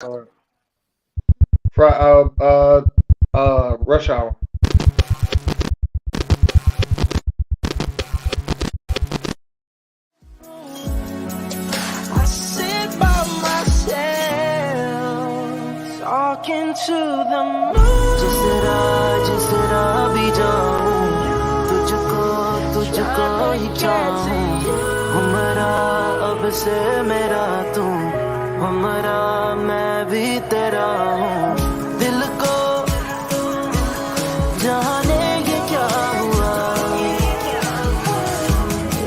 Uh, Rush Hour. I sit by myself, talking to the moon. जिस तेरा भी जाऊं, तुझको ही चाहूं. हमारा अब से मेरा तू, हमारा मैं भी तेरा हूँ. दिल को जाने ये क्या हुआ,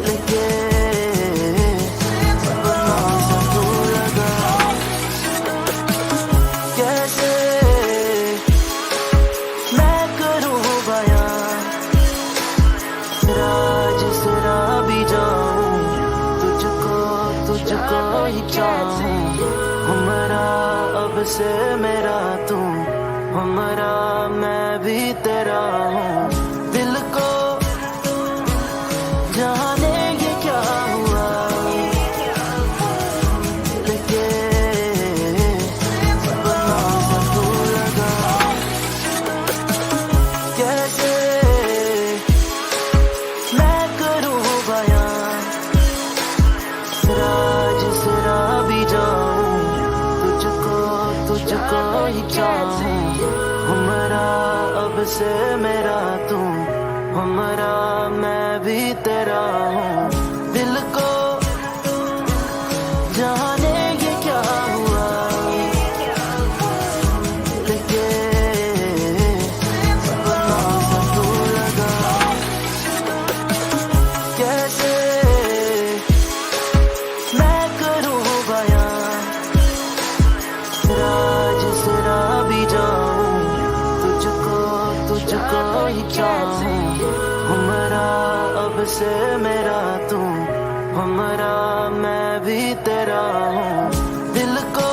लेके अपना सा तू लगा. कैसे मैं करूँ बयां, जिसरा भी जाऊं, तुझको ही चाहूं. हमारा अब से मेरा तू, हमारा मैं भी तेरा हूँ. दिल को जाने ये क्या हुआ, लेके अपना सा तू लगा. कैसे मैं करूँ बयां, जिसरा भी जाऊं, तुझको ही चाहूं. हमारा अब से मेरा तू, हमारा मैं भी तेरा हूँ. दिल को जाने ये क्या हुआ, लेके अपना सा तू लगा. कैसे मैं करूँ बयां, जिसरा भी जाऊं, तुझको ही चाहूं. हमारा अब से मेरा तू, हमारा मैं भी तेरा हूँ. दिल को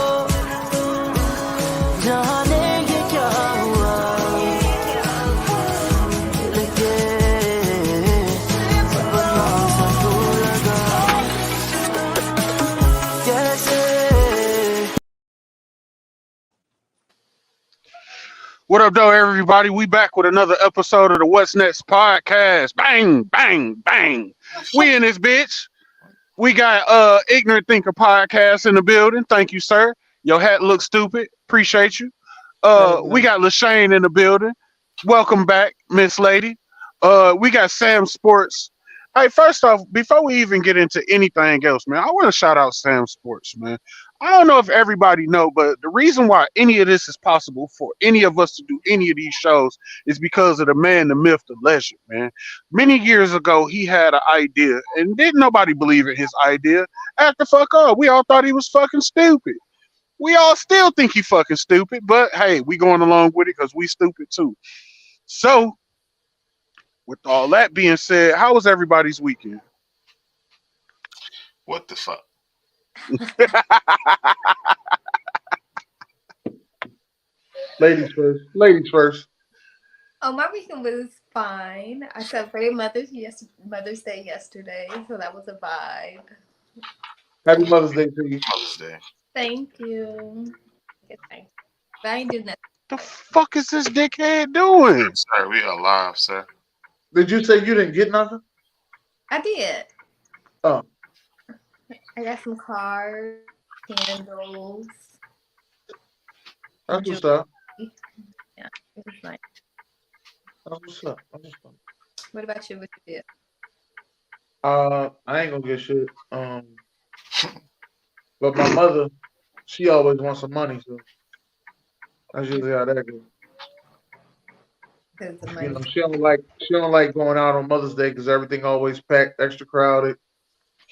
जाने ये क्या हुआ, लेके अपना सा तू लगा. कैसे What up, though, everybody? We back with another episode of the What's Next podcast. Bang, bang, bang. We in this bitch. We got Ignorant Thinker podcast in the building. Thank you, sir. Your hat looks stupid. Appreciate you. We got LaShane in the building. Welcome back, Miss Lady. We got SamzSportz. Hey, first off, before we even get into anything else, man, I want to shout out SamzSportz, man. I don't know if everybody know, but the reason why any of this is possible for any of us to do any of these shows is because of the man, the myth, the legend, man. Many years ago, he had an idea, and didn't nobody believe in his idea. Act the fuck up. We all thought he was fucking stupid. We all still think he fucking stupid, but hey, we going along with it because we stupid too. So, with all that being said, how was everybody's weekend? What the fuck? Ladies first. Ladies first. Oh, my weekend was fine. I celebrated Mother's Day yesterday, so that was a vibe. Happy Mother's Day to you. Mother's Day. Thank you. Good thanks. But I ain't do nothing. The fuck is this dickhead doing? Sir, we are live, sir. Did you say you didn't get nothing? I did. Oh, I got some cards, candles. that's what's up. Yeah, it was nice. That's what's up. That's what's up. What about you? What you did? I ain't gonna get shit. But my mother, she always wants some money, so that's usually how that goes. Because the You money. know, she don't like going out on Mother's Day because everything always packed, extra crowded.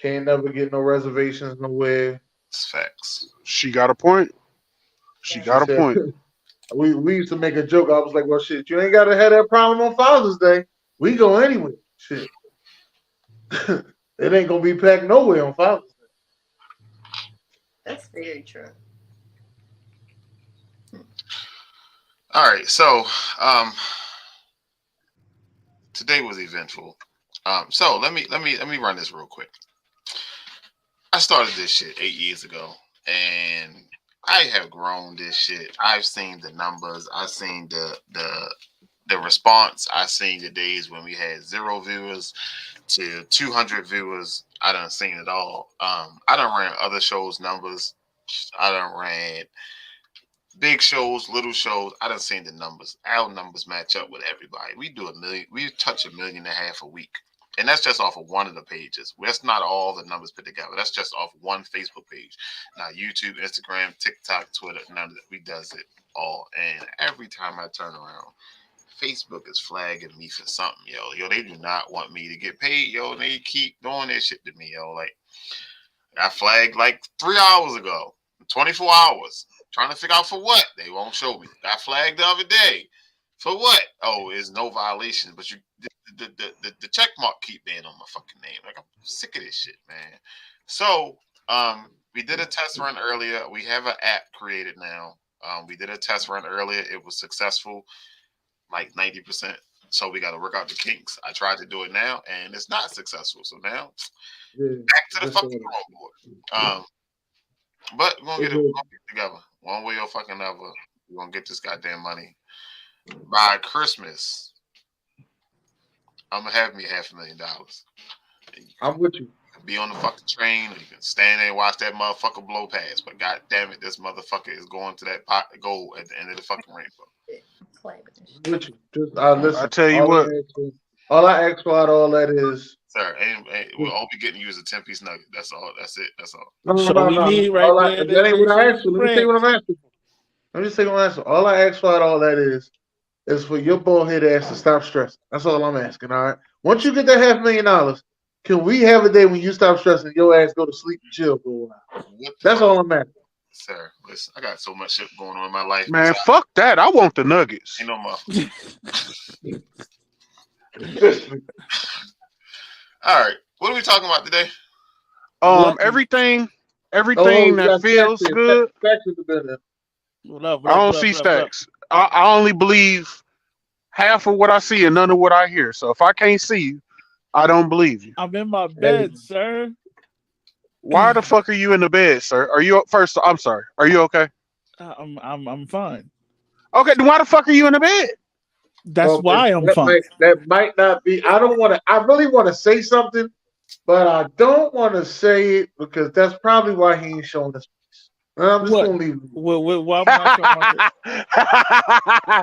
Can't never get no reservations nowhere. It's facts. She got a point. She got a said- point. we used to make a joke. I was like, well, shit, you ain't got to have that problem on Father's Day. We go anyway. Shit. It ain't gonna be packed nowhere on Father's Day. That's very true. All right, so today was eventful. So let me run this real quick. I started this shit 8 years ago, and I have grown this shit. I've seen the numbers. I've seen the response. I've seen the days when we had 0 viewers to 200 viewers. I done seen it all. I done ran other shows' numbers. I done ran big shows, little shows. I done seen the numbers. Our numbers match up with everybody. We do 1 million. We touch 1.5 million a week. And that's just off of one of the pages. That's not all the numbers put together. That's just off one Facebook page. Now, YouTube, Instagram, TikTok, Twitter, none of that. We does it all. And every time I turn around, Facebook is flagging me for something, yo. Yo, they do not want me to get paid, yo. And they keep doing this shit to me, yo. Like, I flagged like 3 hours ago, 24 hours, trying to figure out for what. They won't show me. Got flagged the other day. For what? Oh, it's no violation, but you the check mark keep being on my fucking name. Like, I'm sick of this shit, man. So we did a test run earlier. We have an app created now. We did a test run earlier. It was successful, like 90%. So we got to work out the kinks. I tried to do it now, and it's not successful. So now back to the fucking drawing board. But we're gonna get it together one way or fucking another. We're gonna get this goddamn money. By Christmas, I'm gonna have me $500,000. I'm with you. Be on the fucking train, or you can stand there and watch that motherfucker blow past. But god damn it, this motherfucker is going to that pot of gold at the end of the fucking rainbow. I'm with you. Just, listen, I tell you what. All I ask for out of all that is, Sir, and we'll all be getting you as a 10-piece nugget. That's all. That's it. That's all. no. Need right All there. that ain't what I asked for. Let me tell you what I'm asking for. Let me just say what I'm asking. All I ask for out of all that is for your bald head ass to stop stressing. That's all I'm asking. All right. Once you get that $500,000, can we have a day when you stop stressing, your ass go to sleep and chill for a while? That's all I'm asking. Sir, listen, I got so much shit going on in my life. Man, fuck that. I want the nuggets. Ain't no motherfucker. All right. What are we talking about today? Everything that feels good. I don't see stacks. I only believe half of what I see and none of what I hear. So if I can't see you, I don't believe you. I'm in my bed, sir. Why the fuck are you in the bed, sir? Are you first? I'm sorry. Are you okay? I'm fine. Okay, then why the fuck are you in the bed? That's why I'm fine. That might not be. I don't want to. I really want to say something, but I don't want to say it because that's probably why he ain't showing us. I'm just gonna leave it. Why am I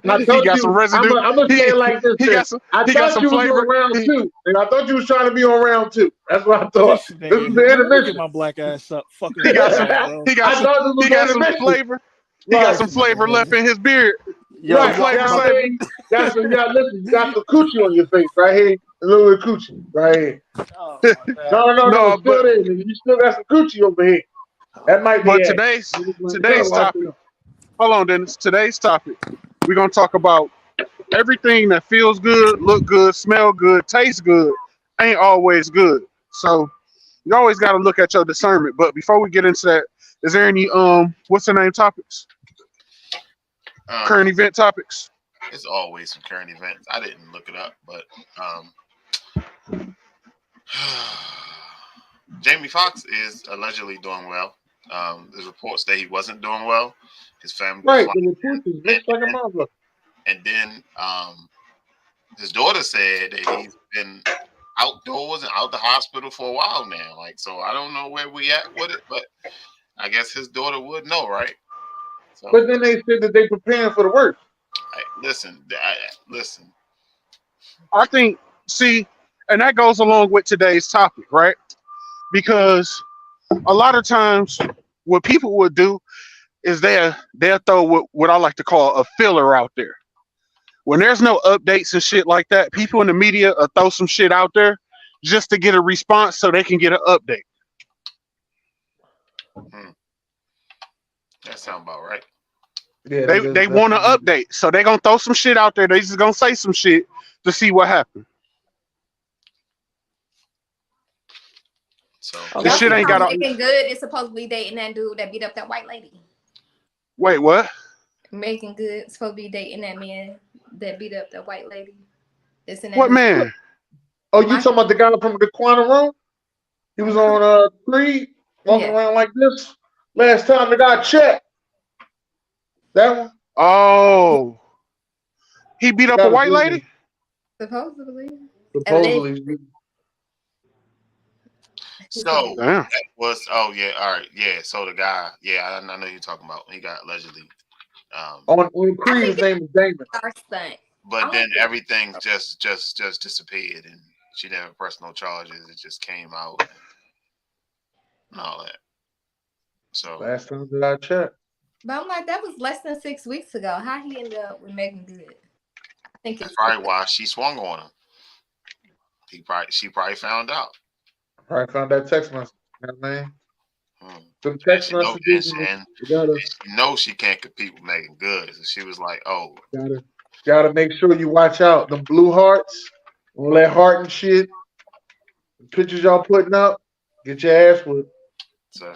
I told he got you, some residue. I'm gonna say it like this. I thought you was on round 2, and I thought you was trying to be on round 2. That's what I thought. This is the intermission. Get my black ass up. Fucking He got some flavor. He got some flavor left in his beard. Right, listen, you got some coochie on your face right here. A little bit of coochie right here. Oh, No, still there. You still got some coochie over here. That might be. But today's topic. Hold on, Dennis. Today's topic. We're gonna talk about everything that feels good, look good, smell good, tastes good, ain't always good. So you always got to look at your discernment. But before we get into that, is there any what's the name topics? Current event topics. It's always some current events. I didn't look it up, but Jamie Foxx is allegedly doing well. There's reports that he wasn't doing well. His family, right? And then his daughter said that he's been outdoors and out the hospital for a while now. Like, so I don't know where we at with it, but I guess his daughter would know, right? So, but then they said that they preparing for the worst. Listen. I think, and that goes along with today's topic, right? Because a lot of times what people would do is they'll throw what I like to call a filler out there. When there's no updates and shit like that, people in the media will throw some shit out there just to get a response so they can get an update. That sounds about right. Yeah, they want an update, so they're gonna throw some shit out there. They just gonna say some shit to see what happened. So this shit ain't got. Making Good is supposedly dating that dude that beat up that white lady. Wait, what? Making Good is supposed to be dating that man that beat up that white lady. What man? Oh, you talking about the guy from the Quantum Room? He was on Creed walking around like this. Last time the guy checked. That one. Oh, he beat up a white lady. Supposedly. Supposedly. So Damn. that was all right, yeah. So the guy, I know who you're talking about. He got allegedly. On Creed, his name is Damon. But then everything just disappeared, and she never pressed no charges. It just came out and all that. So Last time that I checked. But I'm like, that was less than 6 weeks ago. How he ended up with Megan Good? I think that's probably why she swung on him. She probably found out. Probably found that text message. You know what I mean? Some text messages. And she knows she can't compete with Megan Good. So she was like, "Oh, gotta make sure you watch out. Them blue hearts, all that heart and shit. The pictures y'all putting up, get your ass with." So.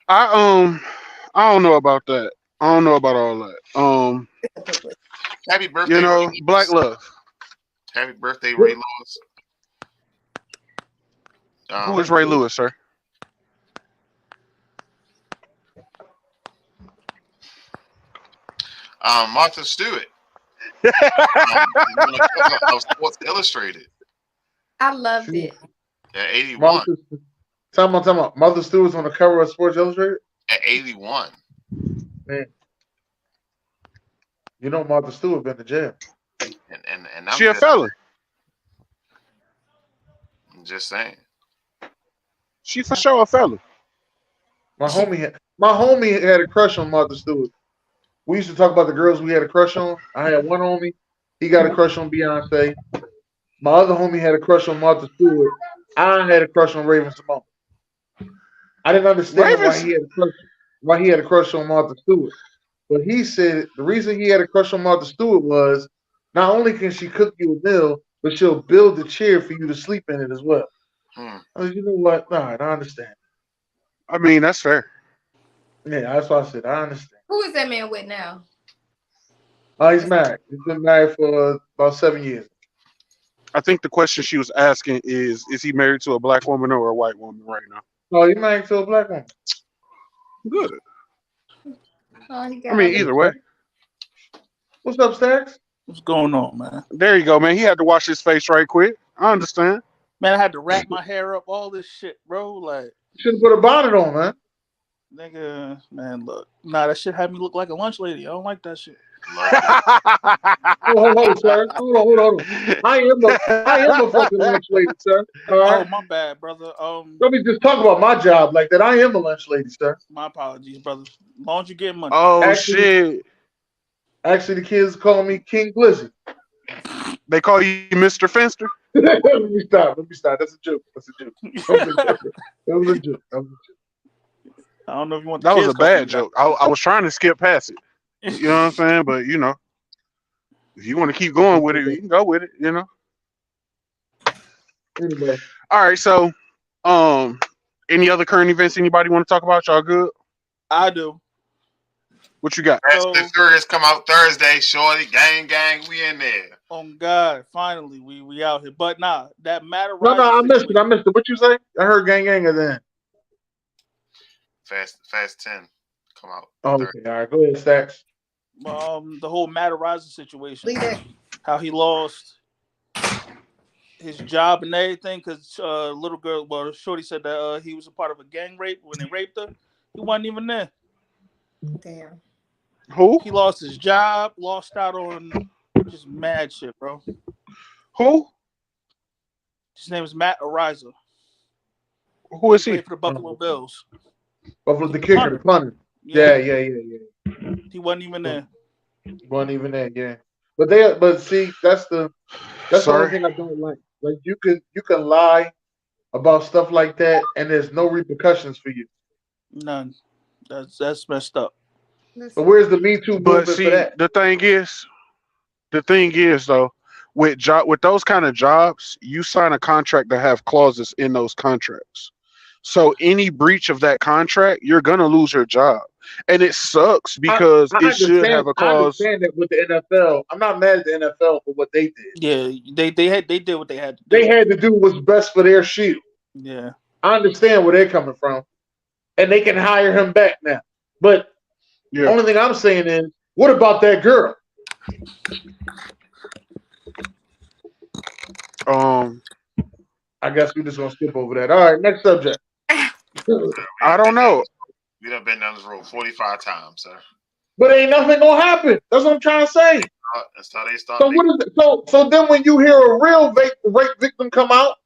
I don't know about that. I don't know about all that. Happy birthday, you know, Black Love. Happy birthday, Ray Lewis. Who is Ray Lewis, sir? Martha Stewart. Of Sports Illustrated. I loved it. At 81. Talking about Martha Stewart's on the cover of Sports Illustrated? At 81. Man. You know Martha Stewart been to jail. And she a felon. I'm just saying. She for sure a felon. My homie had a crush on Martha Stewart. We used to talk about the girls we had a crush on. I had one homie. He got a crush on Beyonce. My other homie had a crush on Martha Stewart. I had a crush on Raven-Symoné. I didn't understand why he had a crush on Martha Stewart. But he said the reason he had a crush on Martha Stewart was not only can she cook you a meal, but she'll build the chair for you to sleep in it as well. I was, you know what? All right, I understand. I mean, that's fair. Yeah, that's what I said. I understand. Who is that man with now? He's married. He's been married for about 7 years. I think the question she was asking is he married to a black woman or a white woman right now? No, he's married to a black woman. Good. I mean, either way. What's up, Stacks? What's going on, man? There you go, man. He had to wash his face right quick. I understand. Man, I had to wrap my hair up, all this shit, bro. Like, you should have put a bonnet on, man. Nigga, man, look. Nah, that shit had me look like a lunch lady. I don't like that shit. Hold on, sir. Hold on. I am a fucking lunch lady, sir. All right? Oh, my bad, brother. Let me just talk about my job like that. I am a lunch lady, sir. My apologies, brother. As long as you get money. Oh, shit. Actually, the kids call me King Glizzy. They call you Mr. Finster? Let me stop. That's a joke. That was a joke. I don't know if you want. That was a bad joke. I was trying to skip past it. You know what I'm saying? But you know, if you want to keep going with it, you can go with it. You know. Anyway. All right. So, any other current events anybody want to talk about? Y'all good? I do. What you got? Fast and Furious come out Thursday. Shorty, gang, we in there. Oh God! Finally, we out here. But nah, that matter. No, I missed it. What you say? I heard gang at the end. Fast 10 come out. Oh, okay. All right. Go ahead, Stacks. The whole Matt Horizon situation. How he lost his job and everything because little girl. Well, Shorty said that he was a part of a gang rape when they raped her. He wasn't even there. Damn. Who? He lost his job. Lost out on just mad shit, bro. Who? His name is Matt Horizon. Who is he? For the Buffalo Bills. Buffalo the kicker, the punter. Yeah. He wasn't even there. Yeah. But see, that's the only thing I don't like. Like you can lie about stuff like that, and there's no repercussions for you. None. That's messed up. But where's the Me Too movement for that? The thing is though, with those kind of jobs, you sign a contract that have clauses in those contracts. So any breach of that contract, you're gonna lose your job, and it sucks because it should have a clause. I understand that with the NFL. I'm not mad at the NFL for what they did. Yeah, they did what they had to do. They had to do what's best for their shield. Yeah, I understand where they're coming from, and they can hire him back now. But Yeah. only thing I'm saying is, what about that girl? I guess we're just gonna skip over that. All right, next subject. I don't know. We done been down this road 45 times, sir. But ain't nothing gonna happen. That's what I'm trying to say. That's how they start. So what is it? So then when you hear a real rape victim come out,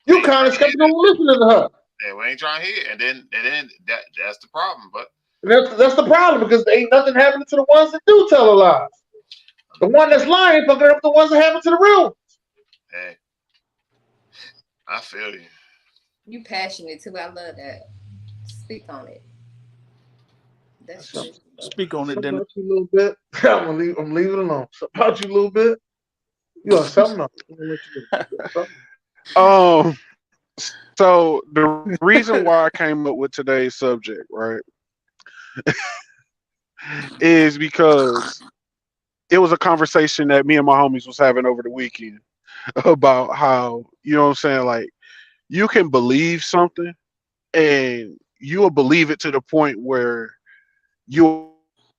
you kind of skeptical listening to her. Yeah, we ain't trying to hear. And then that's the problem. But that's the problem, because there ain't nothing happening to the ones that do tell a lie. The one that's lying fucking up the ones that happen to the real ones. Hey, I feel you. You passionate too. I love that. Speak on it. That's true. Speak on it, then. About you a little bit. I'm leaving it alone. Something about you a little bit. You want something else? So the reason why I came up with today's subject, right, is because it was a conversation that me and my homies was having over the weekend about how, you know what I'm saying, like, you can believe something and you will believe it to the point where you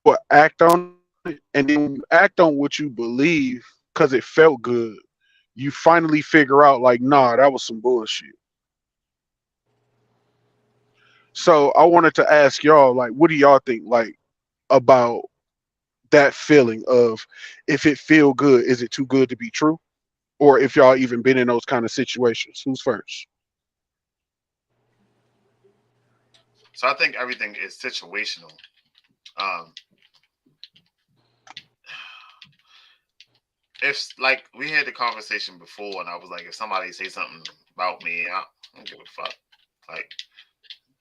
will act on it, and then when you act on what you believe because it felt good, you finally figure out, like, nah, that was some bullshit. So I wanted to ask y'all, like, what do y'all think, like, about that feeling of, if it feel good, is it too good to be true? Or if y'all even been in those kind of situations? Who's first? So I think everything is situational. If, like, we had the conversation before, and I was like, if somebody say something about me, I don't give a fuck. Like,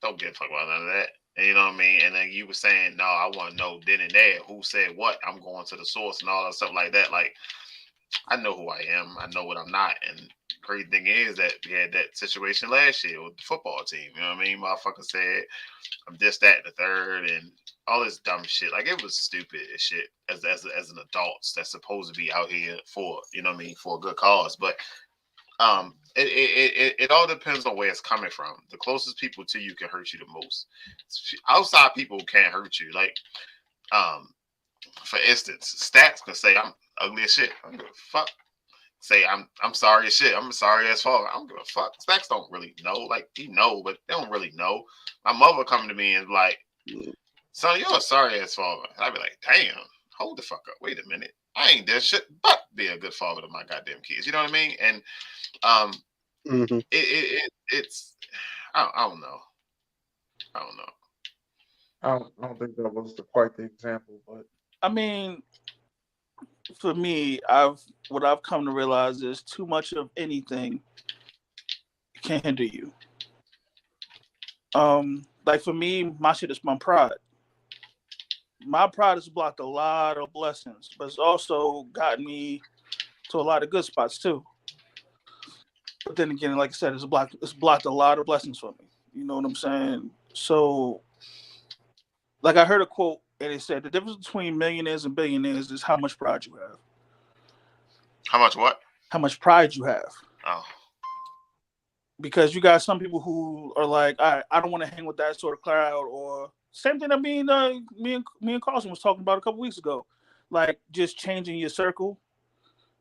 don't give a fuck about none of that. And you know what I mean? And then you were saying, no, I want to know then and there who said what. I'm going to the source and all that stuff like that. Like, I know who I am. I know what I'm not. And the great thing is that we had that situation last year with the football team. You know what I mean? Motherfucker said, I'm this, that, and the third, and all this dumb shit. Like, it was stupid as shit as an adult that's supposed to be out here for, you know what I mean, for a good cause. But it all depends on where it's coming from. The closest people to you can hurt you the most. Outside people can't hurt you. Like, for instance, Stats can say I'm ugly as shit. I don't give a fuck. Say I'm sorry as shit. I'm sorry as fuck. I don't give a fuck. Stacks don't really know. Like, he know, but they don't really know. My mother come to me and like, son, you're a sorry ass father. And I'd be like, damn, hold the fuck up. Wait a minute. I ain't did shit but be a good father to my goddamn kids. You know what I mean? And it's I don't know. I don't think that was quite the example, but I mean, for me, what I've come to realize is too much of anything can hinder you. Like, for me, my shit is my pride. My pride has blocked a lot of blessings, but it's also gotten me to a lot of good spots too. But then again, like I said, it's blocked a lot of blessings for me. You know what I'm saying? So, like, I heard a quote, and it said the difference between millionaires and billionaires is how much pride you have. How much what? How much pride you have. Oh. Because you got some people who are like, I don't want to hang with that sort of crowd, or same thing that me and Carlson was talking about a couple weeks ago. Like, just changing your circle,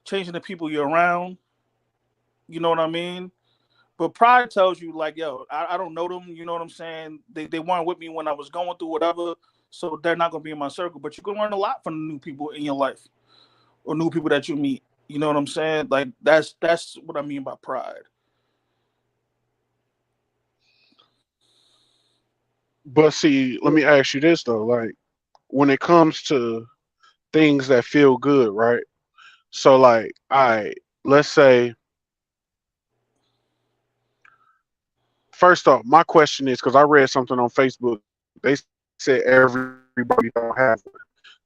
changing the people you're around. You know what I mean? But pride tells you, like, yo, I don't know them. You know what I'm saying? They weren't with me when I was going through whatever, so they're not going to be in my circle. But you can learn a lot from the new people in your life or new people that you meet. You know what I'm saying? Like, that's what I mean by pride. But see, let me ask you this though, like, when it comes to things that feel good, right? So, like, let's say, first off, my question is, because I read something on Facebook, they said everybody don't have one.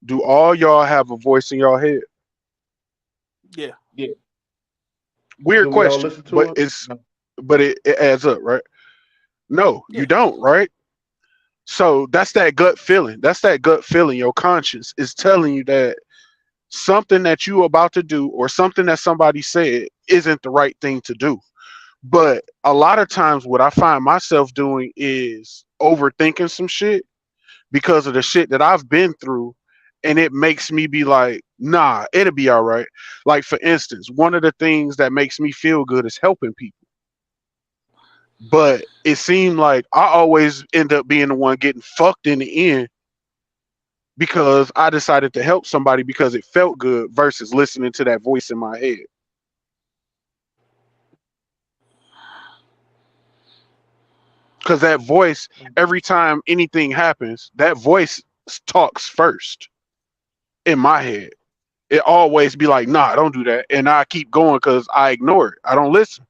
Do all y'all have a voice in y'all head? Yeah. Weird question, but it adds up, right? No, you don't, right? So that's that gut feeling. That's that gut feeling. Your conscience is telling you that something that you about to do or something that somebody said isn't the right thing to do. But a lot of times what I find myself doing is overthinking some shit, because of the shit that I've been through, and it makes me be like, nah, it'll be all right. Like, for instance, one of the things that makes me feel good is helping people. But it seemed like I always end up being the one getting fucked in the end because I decided to help somebody because it felt good versus listening to that voice in my head. Because that voice, every time anything happens, that voice talks first in my head. It always be like, nah, don't do that. And I keep going because I ignore it. I don't listen.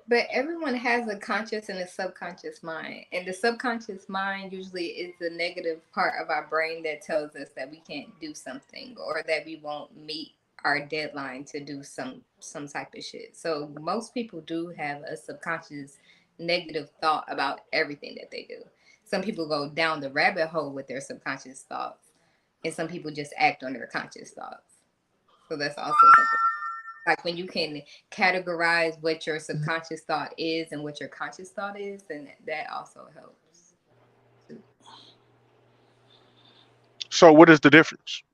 But everyone has a conscious and a subconscious mind. And the subconscious mind usually is the negative part of our brain that tells us that we can't do something or that we won't meet our deadline to do some type of shit. So most people do have a subconscious negative thought about everything that they do. Some people go down the rabbit hole with their subconscious thoughts, and some people just act on their conscious thoughts. So that's also something. Like when you can categorize what your subconscious thought is and what your conscious thought is, then that also helps. So what is the difference?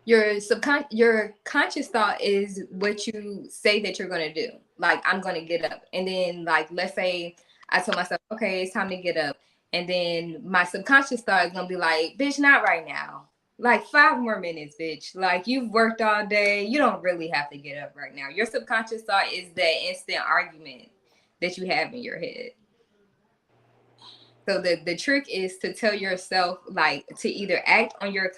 Your conscious thought is what you say that you're going to do. Like, I'm going to get up. And then, like, let's say I told myself, okay, it's time to get up. And then my subconscious thought is going to be like, bitch, not right now. Like 5 more minutes, bitch. Like, you've worked all day. You don't really have to get up right now. Your subconscious thought is that instant argument that you have in your head. So the trick is to tell yourself, like, to either act on your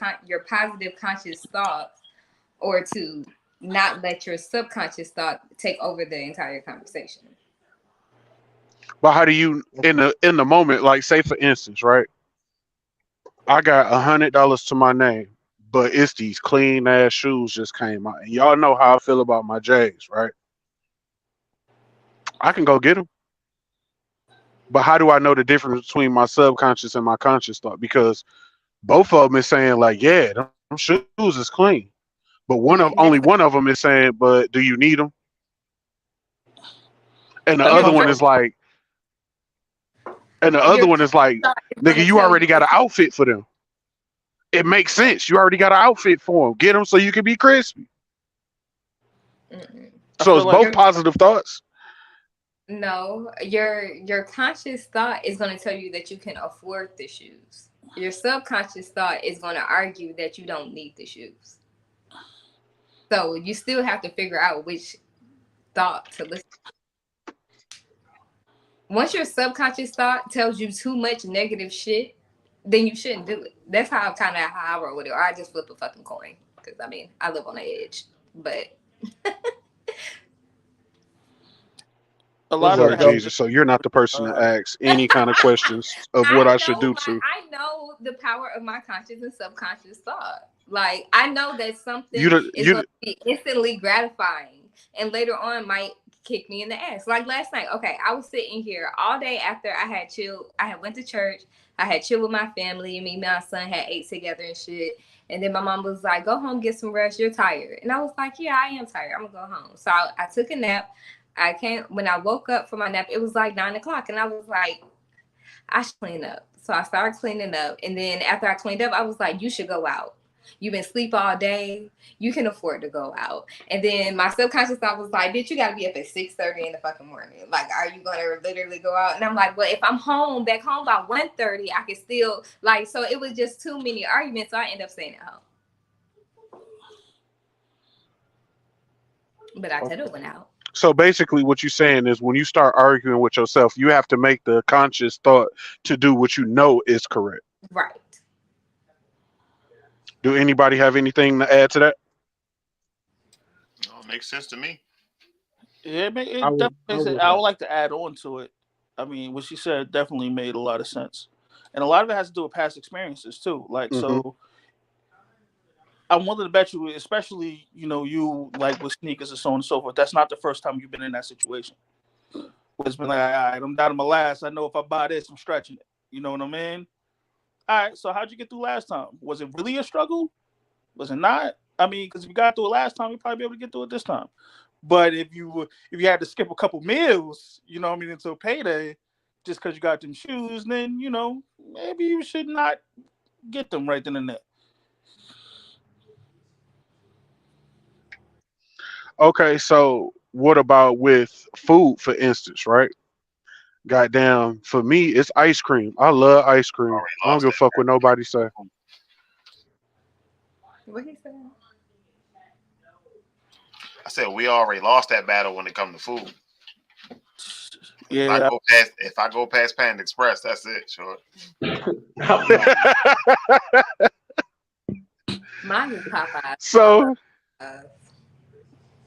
positive conscious thoughts or to not let your subconscious thought take over the entire conversation. But how do you in the moment, like, say for instance, right? I got $100 to my name, but it's these clean ass shoes just came out. And y'all know how I feel about my J's, right? I can go get them. But how do I know the difference between my subconscious and my conscious thought? Because both of them is saying like, yeah, them shoes is clean. But only one of them is saying, but do you need them? And the other one is like, nigga, you already got an outfit for them. It makes sense. You already got an outfit for them. Get them so you can be crispy. So it's both positive thoughts. No, your conscious thought is going to tell you that you can afford the shoes. Your subconscious thought is going to argue that you don't need the shoes. So you still have to figure out which thought to listen to. Once your subconscious thought tells you too much negative shit, then you shouldn't do it. That's how I roll with it. Or I just flip a fucking coin. Because, I mean, I live on the edge. But... a lot of Jesus, so you're not the person to ask any kind of questions of what I should do to. I know the power of my conscious and subconscious thought. Like, I know that something is going to be instantly gratifying and later on might kick me in the ass. Like last night, okay, I was sitting here all day after I had chilled. I had went to church. I had chilled with my family. Me and my son had ate together and shit. And then my mom was like, go home, get some rest. You're tired. And I was like, yeah, I am tired. I'm going to go home. So I took a nap. When I woke up from my nap, it was like 9 o'clock. And I was like, I should clean up. So I started cleaning up. And then after I cleaned up, I was like, you should go out. You've been asleep all day. You can afford to go out. And then my subconscious thought was like, bitch, you got to be up at 6:30 in the fucking morning. Like, are you going to literally go out? And I'm like, well, if I'm back home by 1:30, I can still, like, so it was just too many arguments. So I ended up staying at home. But I could have went out. So basically what you're saying is when you start arguing with yourself, you have to make the conscious thought to do what you know is correct. Right. Do anybody have anything to add to that? No, it makes sense to me. Yeah, I would like to add on to it. I mean, what she said definitely made a lot of sense. And a lot of it has to do with past experiences too. Like, so I'm willing to bet you, especially, you like with sneakers and so on and so forth, that's not the first time you've been in that situation. It's been like, all right, I'm down to my last. I know if I buy this, I'm stretching it. You know what I mean? All right, so how'd you get through last time? Was it really a struggle? Was it not? I mean, because if you got through it last time, you'd probably be able to get through it this time. But if you had to skip a couple meals, until payday, just because you got them shoes, then maybe you should not get them right then and there. Okay, so what about with food, for instance, right? Goddamn, for me, it's ice cream. I love ice cream. I don't give a fuck what nobody say. What he said? I said we already lost that battle when it comes to food. Yeah. If I go past Panda Express, that's it. Sure. Mine is Popeyes. So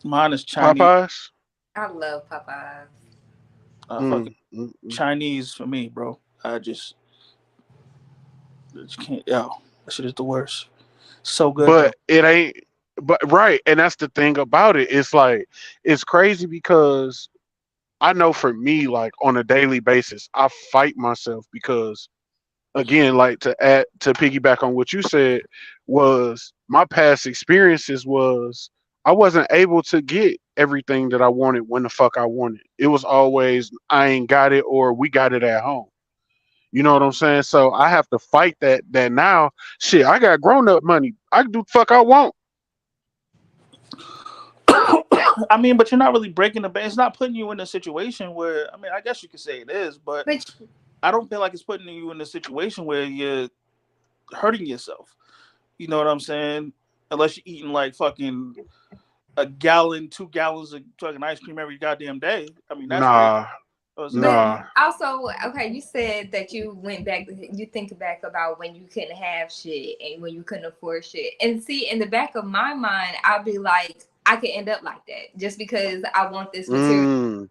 mine is Chinese. Popeyes. I love Popeyes. Fucking Chinese for me, bro. I just can't. Yo, that shit is the worst. So good, but it ain't. But right, and that's the thing about it. It's like it's crazy because I know for me, like on a daily basis, I fight myself because, again, like to piggyback on what you said, was my past experiences was I wasn't able to get everything that I wanted when the fuck I wanted. It was always I ain't got it or we got it at home. You know what I'm saying? So I have to fight that now. Shit, I got grown up money. I can do the fuck I want. I mean, but you're not really breaking the bank. It's not putting you in a situation where, I mean, I guess you could say it is, but I don't feel like it's putting you in a situation where you're hurting yourself. You know what I'm saying? Unless you're eating like fucking a gallon, 2 gallons of fucking ice cream every goddamn day. I mean, that's nah. But also, okay, you said that you went back, you think back about when you couldn't have shit and when you couldn't afford shit. And see, in the back of my mind, I'll be like, I could end up like that just because I want this material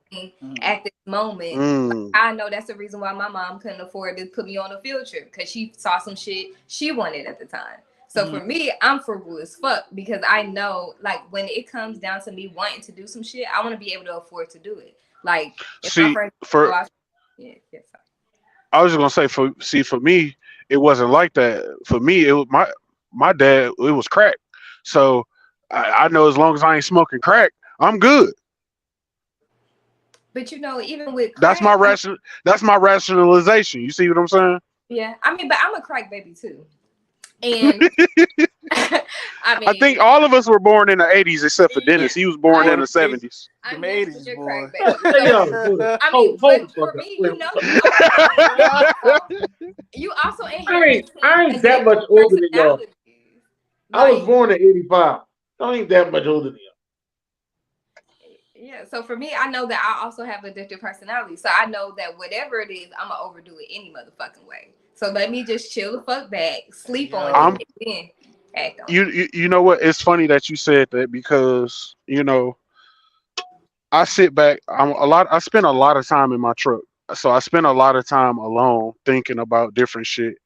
at this moment. Like, I know that's the reason why my mom couldn't afford to put me on a field trip because she saw some shit she wanted at the time. So for me, I'm frugal as fuck because I know, like, when it comes down to me wanting to do some shit, I want to be able to afford to do it. Like, if my friends go out, I was just gonna say for me, it wasn't like that. For me, it was my dad. It was crack. So I know as long as I ain't smoking crack, I'm good. But even with crack, that's my rationalization. You see what I'm saying? Yeah, I mean, but I'm a crack baby too. And I mean, I think all of us were born in the 80s except for Dennis. He was born in the 70s. I'm the 80s, boy. I mean, but for me, you also inherit. I ain't that much older than y'all. I was born in 85. I ain't that much older than y'all. Yeah, so for me, I know that I also have addictive personality. So I know that whatever it is, I'm gonna overdo it any motherfucking way. So let me just chill the fuck back, sleep on it, and then act on it. You know what? It's funny that you said that because I sit back. I spend a lot of time in my truck, so I spend a lot of time alone thinking about different shit.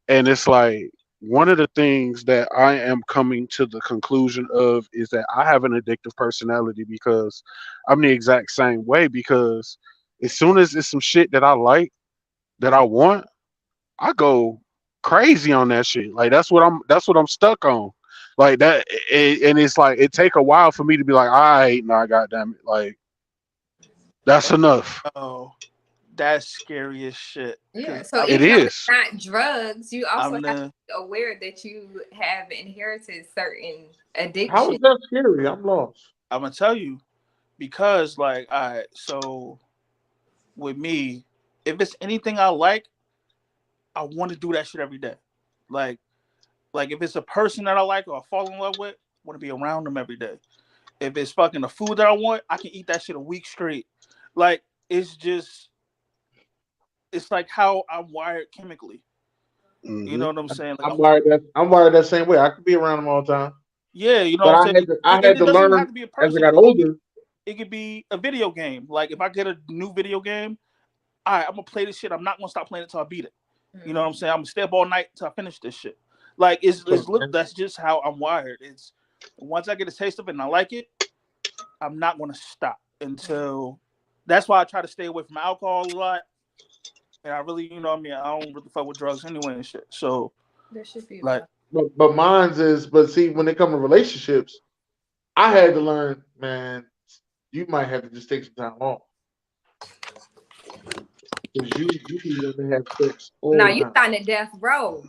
And it's like one of the things that I am coming to the conclusion of is that I have an addictive personality because I'm the exact same way. Because as soon as it's some shit that I like, that I want, I go crazy on that shit. Like that's what I'm stuck on. Like that, and it's like it take a while for me to be like, all right, nah, goddamn it, like that's enough. Oh, that's scary as shit. Yeah, so it is. It's not drugs. You also have to be aware that you have inherited certain addictions. How is that scary? I'm lost. I'm gonna tell you because, like, all right, so with me, if it's anything I like, I want to do that shit every day. Like if it's a person that I like or I fall in love with, I want to be around them every day. If it's fucking the food that I want, I can eat that shit a week straight. Like it's like how I'm wired chemically. Mm-hmm. You know what I'm saying? Like, I'm wired that same way. I could be around them all the time. Yeah, you know what I'm saying? I had to learn have to be a person. As I got older. It could be a video game. Like if I get a new video game, all right, I'm gonna play this shit. I'm not gonna stop playing it till I beat it. You know what I'm saying? I'm gonna stay up all night till I finish this shit. Like that's just how I'm wired. It's once I get a taste of it and I like it, I'm not gonna stop until. That's why I try to stay away from alcohol a lot. And I really, I don't really fuck with drugs anyway and shit. So there should be like, but mine's is. But see, when it comes to relationships, I had to learn, man. You might have to just take some time off. Because you be wanting to have sex all Now the you time. signed to death row,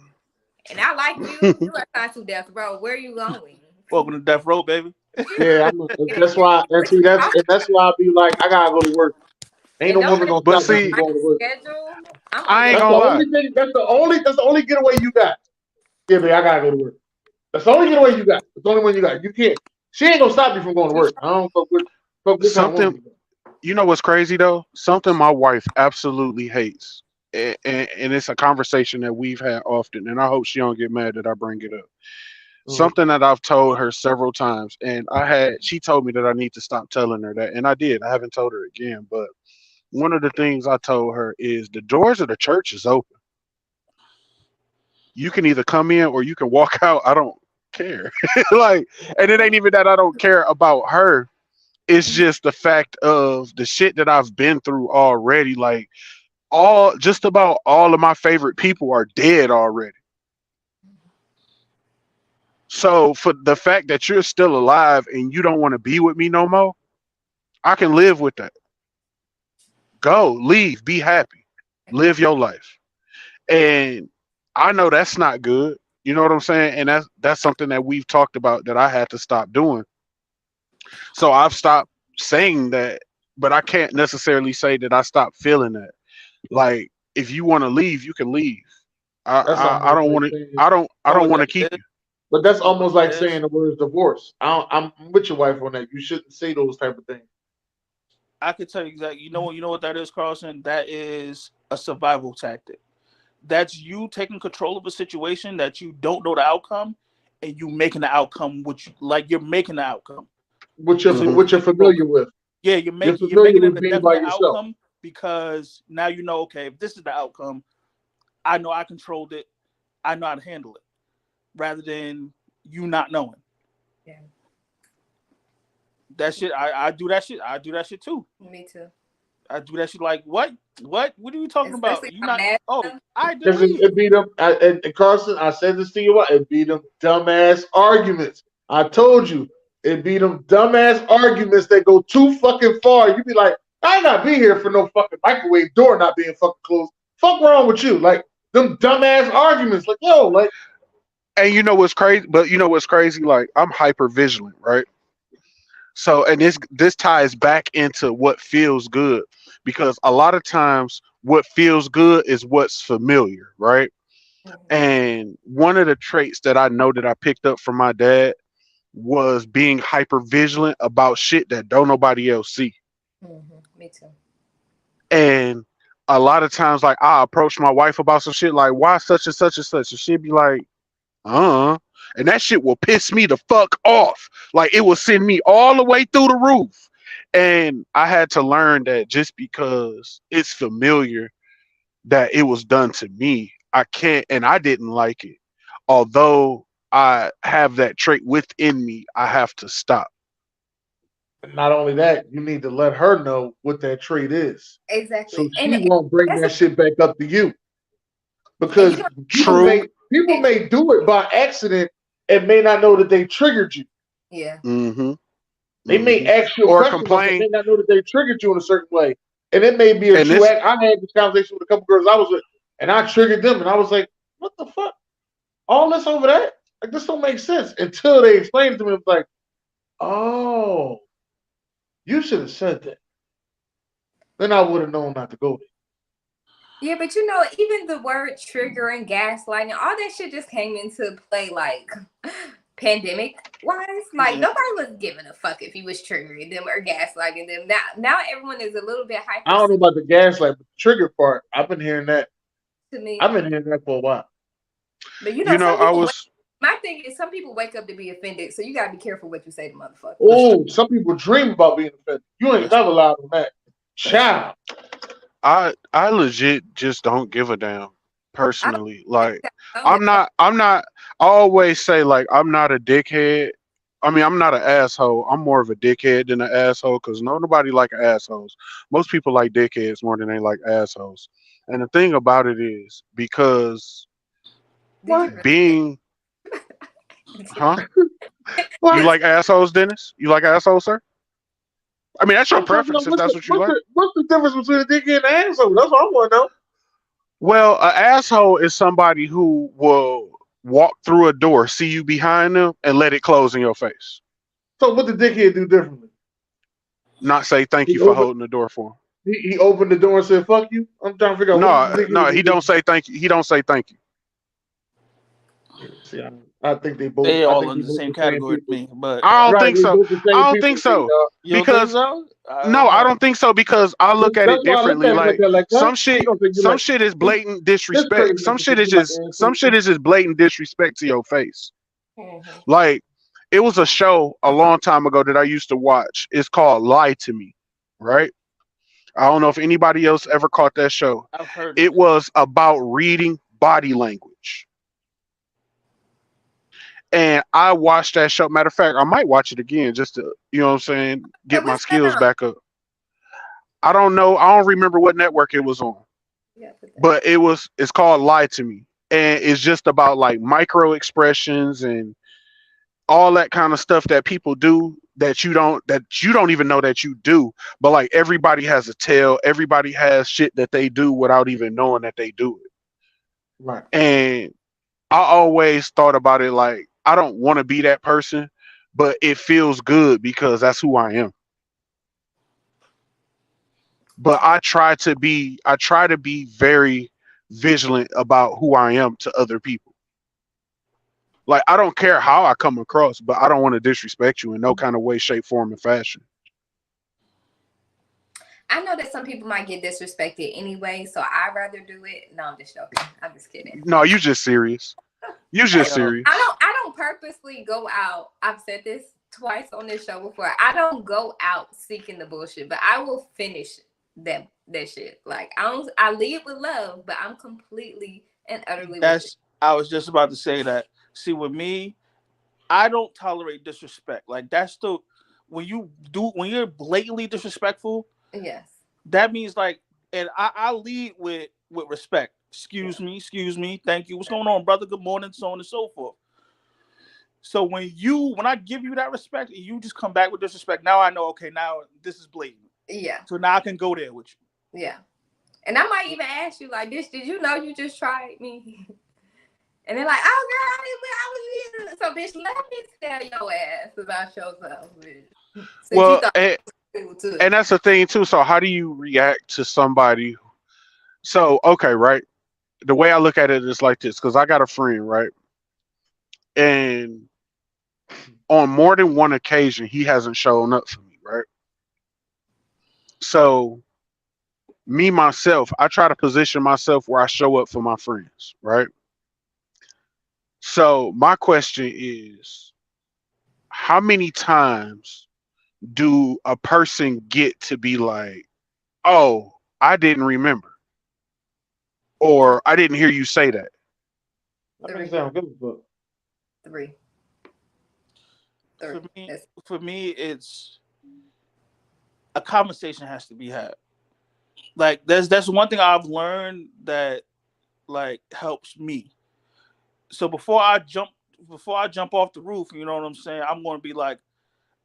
and I like you. You are signed to death row. Where are you going? Welcome to death row, baby. Yeah, that's why. That's why I be like, I gotta go to work. Ain't And no don't woman let me gonna But stop me see, from my going to work. schedule. I'm on I ain't your That's gonna the lie. only thing. That's the only getaway you got. Yeah, man, I gotta go to work. That's the only getaway you got. That's the only one you got. You can't. She ain't gonna stop you from going to work. I don't fuck with kind of woman Something, you got. you know what's crazy though? Something my wife absolutely hates, and it's a conversation that we've had often, and I hope she don't get mad that I bring it up. Mhm. Something that I've told her several times, and she told me that I need to stop telling her that, and I did. I haven't told her again, but one of the things I told her is the doors of the church is open. You can either come in or you can walk out. I don't care. Like, and it ain't even that I don't care about her. It's just the fact of the shit that I've been through already. Like, just about all of my favorite people are dead already. So for the fact that you're still alive and you don't want to be with me no more, I can live with that. Go, leave, be happy, live your life. And I know that's not good. You know what I'm saying? And that's something that we've talked about that I had to stop doing. So I've stopped saying that, but I can't necessarily say that I stopped feeling that. Like, if you want to leave, you can leave. That's I almost don't like want to. saying. I Know don't what want that to keep is? you. But that's Know what almost that like is? saying the word divorce. I'm with your wife on that. You shouldn't say those type of things. I could tell you exactly. You know what that is, Carlson. That is a survival tactic. That's you taking control of a situation that you don't know the outcome, and you making the outcome, which like you're making the outcome. So you Hmm. What you're take control. familiar with. Yeah, You're you're familiar making it with a being by definite yourself. outcome because now you know. Okay, if this is the outcome, I know I controlled it. I know how to handle it, rather than you not knowing. Yeah, That shit, I do that shit. I do that shit too. me too. I do that shit like what? What are you talking about? Especially if You I'm not? mad Oh, at them. I did Because leave. it beat them. And Carson, I said this to you. It beat them dumbass arguments. I told you. It beat them dumbass arguments that go too fucking far. You be like, I ain't gotta be here for no fucking microwave door not being fucking closed. Fuck wrong with you? Like, them dumbass arguments. Like, yo, like, And you know what's crazy? But you know what's crazy? Like, I'm hyper vigilant, right? So, and this ties back into what feels good, because a lot of times what feels good is what's familiar, right? Mhm. And one of the traits that I know that I picked up from my dad was being hyper vigilant about shit that don't nobody else see. Me too. And a lot of times, like, I approach my wife about some shit, like, why such and such and such, and she'd be like, and that shit will piss me the fuck off. Like, it will send me all the way through the roof. And I had to learn that just because it's familiar that it was done to me, I can't, and I didn't like it. Although I have that trait within me, I have to stop. not only that, you need to let her know what that trait is. So Exactly. she won't bring That's that shit back up to you. and you Because know people True. may people may do it by accident and may not know that they triggered you. yeah. Mm-hmm. They may Mm-hmm. ask you a Or question, but they complain. may not know that they triggered you in a certain way. And it may be a And true this, act. I had this conversation with a couple girls I was with, and I triggered them, and I was like, "What the fuck? All this over that? Like this don't make sense." Until they explained it to me, it's like, "Oh, you should have said that." Then I would have known not to go Yeah, but you know, even the word trigger and gaslighting, all that shit just came into play like pandemic wise. Like Yeah. nobody was giving a fuck if you was triggering them or gaslighting them. Now everyone is a little bit there. I hyper don't know about the gaslight, but the trigger part, I've been hearing that. to me. I've been hearing that for a while. But you know, you know, some I people was, my thing is some people wake up to be offended, so you gotta be careful what you say to motherfuckers. Oh, some people dream about being offended. You ain't That's never lied on that. Child. I legit just don't give a damn I don't personally. think Like, that alone is I'm not, I always say, like, I'm not a dickhead. I mean, I'm not an asshole. I'm more of a dickhead than an asshole, because nobody like assholes. Most people like dickheads more than they like assholes. And the thing about it is, because did What? you really being, huh? You What? like assholes, Dennis? You like assholes, sir? I mean, that's your preference if that's what you like. What's the difference between a dickhead and an asshole? That's what I want to know. Well, an asshole is somebody who will walk through a door, see you behind them, and let it close in your face. So what the dickhead do differently? Not say thank you for holding the door for him. He opened the door and said "fuck you." I'm trying to figure out. No, he don't say thank you. He don't say thank you. See, I think they both. They all in the same category to me, but I don't think so. I don't think so because no, I don't think so because I look at it differently. Like some shit is blatant disrespect. Some shit is just blatant disrespect to your face. Like it was a show a long time ago that I used to watch. It's called Lie to Me, right? I don't know if anybody else ever caught that show. I've heard it was about reading body language. And I watched that show. Matter of fact, I might watch it again just to, you know what I'm saying, get my skills back up. I don't know. I don't remember what network it was on. But it's called Lie to Me. And it's just about like micro expressions and all that kind of stuff that people do that you don't even know that you do. But like everybody has a tell. Everybody has shit that they do without even knowing that they do it. Right. And I always thought about it like I don't want to be that person, but it feels good because that's who I am. But I try to be very vigilant about who I am to other people. Like I don't care how I come across, but I don't want to disrespect you in no kind of way, shape, form, and fashion. I know that some people might get disrespected anyway, so I'd rather do it. No, I'm just joking. I'm just kidding. No, you just serious. You just serious. I don't purposely go out. I've said this twice on this show before. I don't go out seeking the bullshit, but I will finish that shit. Like I lead with love, but I'm completely and utterly. I was just about to say that. See, with me, I don't tolerate disrespect. Like that's when you're blatantly disrespectful. Yes. That means like, and I lead with respect. Excuse me, thank you. What's going on, brother? Good morning, so on and so forth. So when I give you that respect and you just come back with disrespect, now I know, okay, now this is blatant. Yeah. So now I can go there with you. Yeah. And I might even ask you like this, did you know you just tried me? And they're like, oh girl, I was so bitch, let me tell your ass about yourself, bitch. Well, and that's the thing too. So how do you react to somebody? So, okay, right. The way I look at it is like this, because I got a friend, right? And on more than one occasion, he hasn't shown up for me, right? So, me, myself, I try to position myself where I show up for my friends, right? So, my question is, how many times do a person get to be like, oh, I didn't remember? Or I didn't hear you say that. Three. For me, it's a conversation has to be had. Like that's one thing I've learned that like helps me. So before I jump off the roof, you know what I'm saying? I'm going to be like,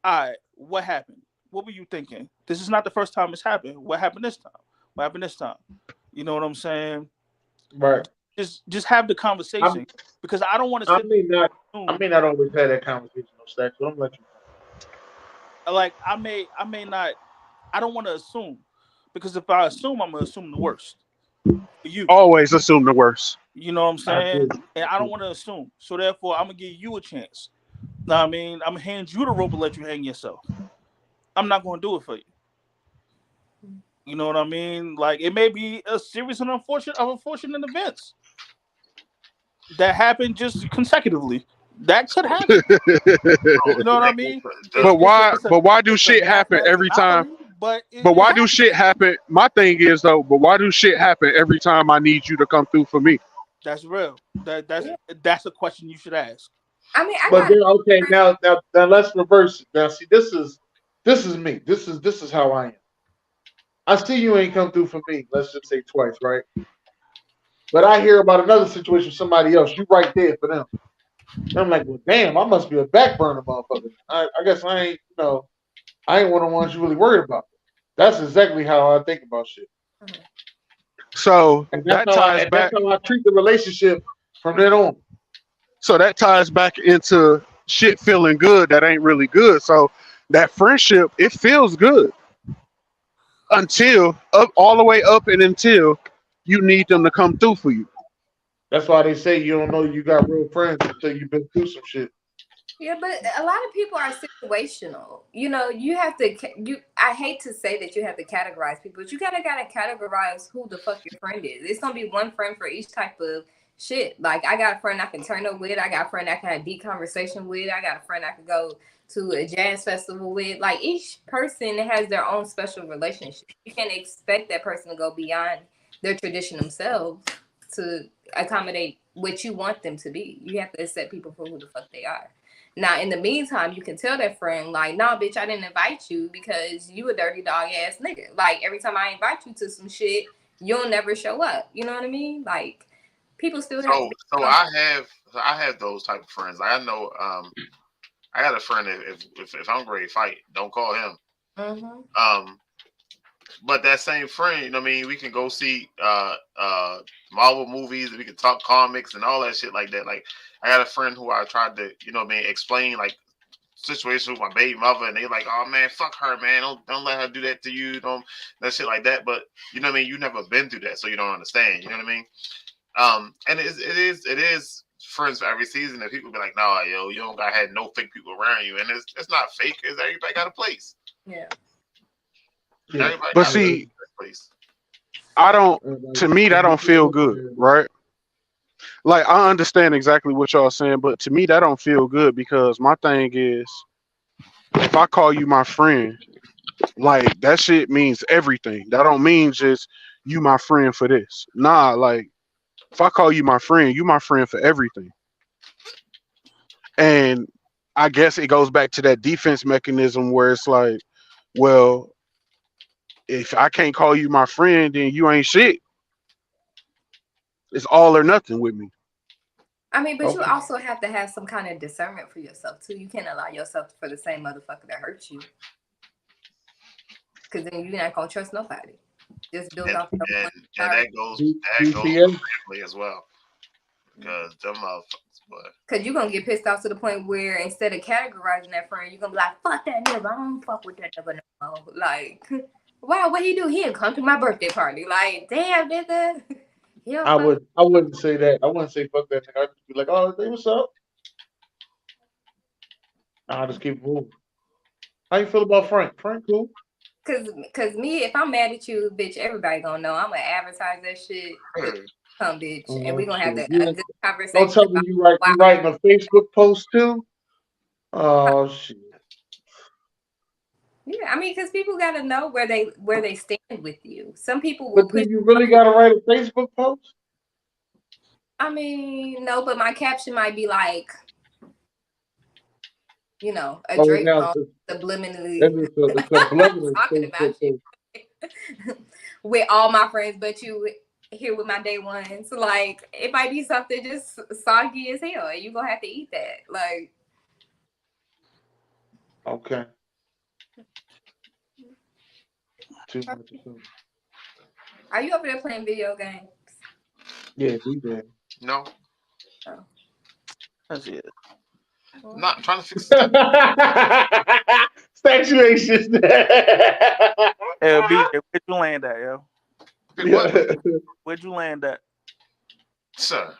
all right, what happened? What were you thinking? This is not the first time it's happened. What happened this time? What happened this time? You know what I'm saying? Right. Just have the conversation because I don't want to. I may not always have that conversation on Stacks, but I'm letting you. Like I may not. I don't want to assume because if I assume, I'm gonna assume the worst. For you always assume the worst. You know what I'm saying? And I don't want to assume. So therefore, I'm gonna give you a chance. Know what I mean? I'm gonna hand you the rope and let you hang yourself. I'm not gonna do it for you. You know what I mean? Like it may be a series of unfortunate events that happen just consecutively. That could happen. You know what I mean? But why do shit happen every time? But why do shit happen? My thing is though, but why do shit happen every time I need you to come through for me? That's real. That's a question you should ask. I mean, okay, now let's reverse it. Now see, this is me. This is how I am. I see you ain't come through for me. Let's just say twice, right? But I hear about another situation with somebody else. You right there for them. And I'm like, well, damn, I must be a back burner motherfucker. I guess I ain't, I I ain't one of the ones you really worried about. That's exactly how I think about shit. So And that ties back. that's how I treat the relationship from then on. So that ties back into shit feeling good that ain't really good. So that friendship, it feels good until up all the way up and until you need them to come through for you. That's why they say you don't know you got real friends until you've been through some shit. Yeah, but a lot of people are situational. You know, you have to. I hate to say that you have to categorize people, but you gotta categorize who the fuck your friend is. It's gonna be one friend for each type of shit. Like I got a friend I can turn up with. I got a friend I can have deep conversation with. I got a friend I can go to a jazz festival with. Like each person has their own special relationship. You can't expect that person to go beyond their tradition themselves to accommodate what you want them to be. You have to accept people for who the fuck they are. Now, in the meantime, you can tell that friend, like, nah, bitch, I didn't invite you because you a dirty dog ass nigga. Like, every time I invite you to some shit, you'll never show up. You know what I mean? Like, people still have. So I have those type of friends. Like, I know, I got a friend. If I'm ready to fight, don't call him. Mm-hmm. But that same friend, you know what I mean? We can go see Marvel movies, we can talk comics and all that shit like that. Like I got a friend who I tried to, you know what I mean, explain like situation with my baby mother, and they like, oh man, fuck her, man. Don't let her do that to you, don't that shit like that. But you know what I mean, you never been through that, so you don't understand, you know what I mean? And it is friends for every season, and people be like, nah, yo, you don't gotta have no fake people around you. And it's not fake, it's everybody got a place. Yeah. Yeah. But see, I don't. To me, that don't feel good, right? Like I understand exactly what y'all saying, but to me, that don't feel good because my thing is, if I call you my friend, like that shit means everything. That don't mean just you my friend for this. Nah, like if I call you my friend, you my friend for everything. And I guess it goes back to that defense mechanism where it's like, well, if I can't call you my friend, then you ain't shit. It's all or nothing with me. I mean, but you also have to have some kind of discernment for yourself too. You can't allow yourself for the same motherfucker that hurts you, because then you're not gonna trust nobody. Just build off. And that goes to family as well, because them motherfuckers, boy. Because you're gonna get pissed off to the point where instead of categorizing that friend, you're gonna be like, fuck that nigga, I don't fuck with that nigga no more. Like, wow, what he do? He didn't come to my birthday party. Like, damn, nigga. I wouldn't say that. I wouldn't say fuck that nigga. I'd just be like, oh, hey, what's up? I'll just keep moving. How you feel about Frank? Frank cool. Cause me, if I'm mad at you, bitch, everybody gonna know. I'm gonna advertise that shit. Come, bitch, and we gonna have a good conversation. Don't tell me you writing a Facebook post too. Oh shit. Yeah, I mean, because people gotta know where they stand with you. Some people will. But do you really gotta write a Facebook post? I mean, no, but my caption might be like, you know, a Drake song subliminally talking about you with all my friends, but you here with my day ones. Like, it might be something just soggy as hell, and you gonna have to eat that. Like, okay. Too much. Are you over there playing video games? Yeah, we did. No. Oh. That's it. I'm not trying to fix it. Statuation. Hey, BJ, where'd you land at, yo? What? Where'd you land at? Sir.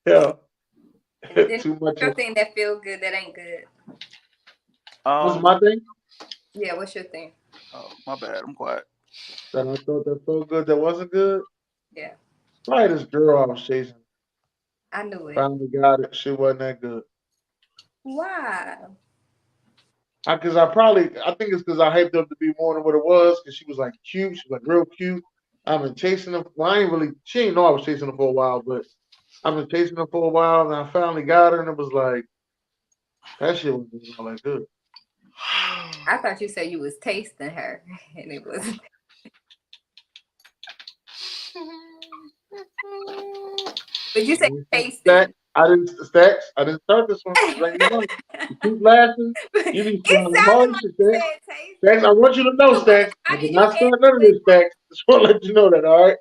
Yeah. Too much. Your thing that feel good that ain't good. What's my thing? Yeah, what's your thing? Oh, my bad. I'm quiet. That I thought that felt good that wasn't good? Yeah. Probably this girl I was chasing. I knew it. Finally got it. She wasn't that good. Why? I think it's because I hyped up to be more than what it was, because she was like cute. She was like real cute. I've been chasing her. Well, she didn't know I was chasing her for a while, but I've been chasing her for a while, and I finally got her, and it was like, that shit wasn't all that good. I thought you said you was tasting her, and it wasn't. But you say tasting. I didn't start this one. Like, you keep laughing. You be It sounding hard sounded like shit, you Stacks. said taste. Stacks, I want you to know, Stacks. I How did did you not start handle none of it? this, Stacks. Just want to let you know that, all right?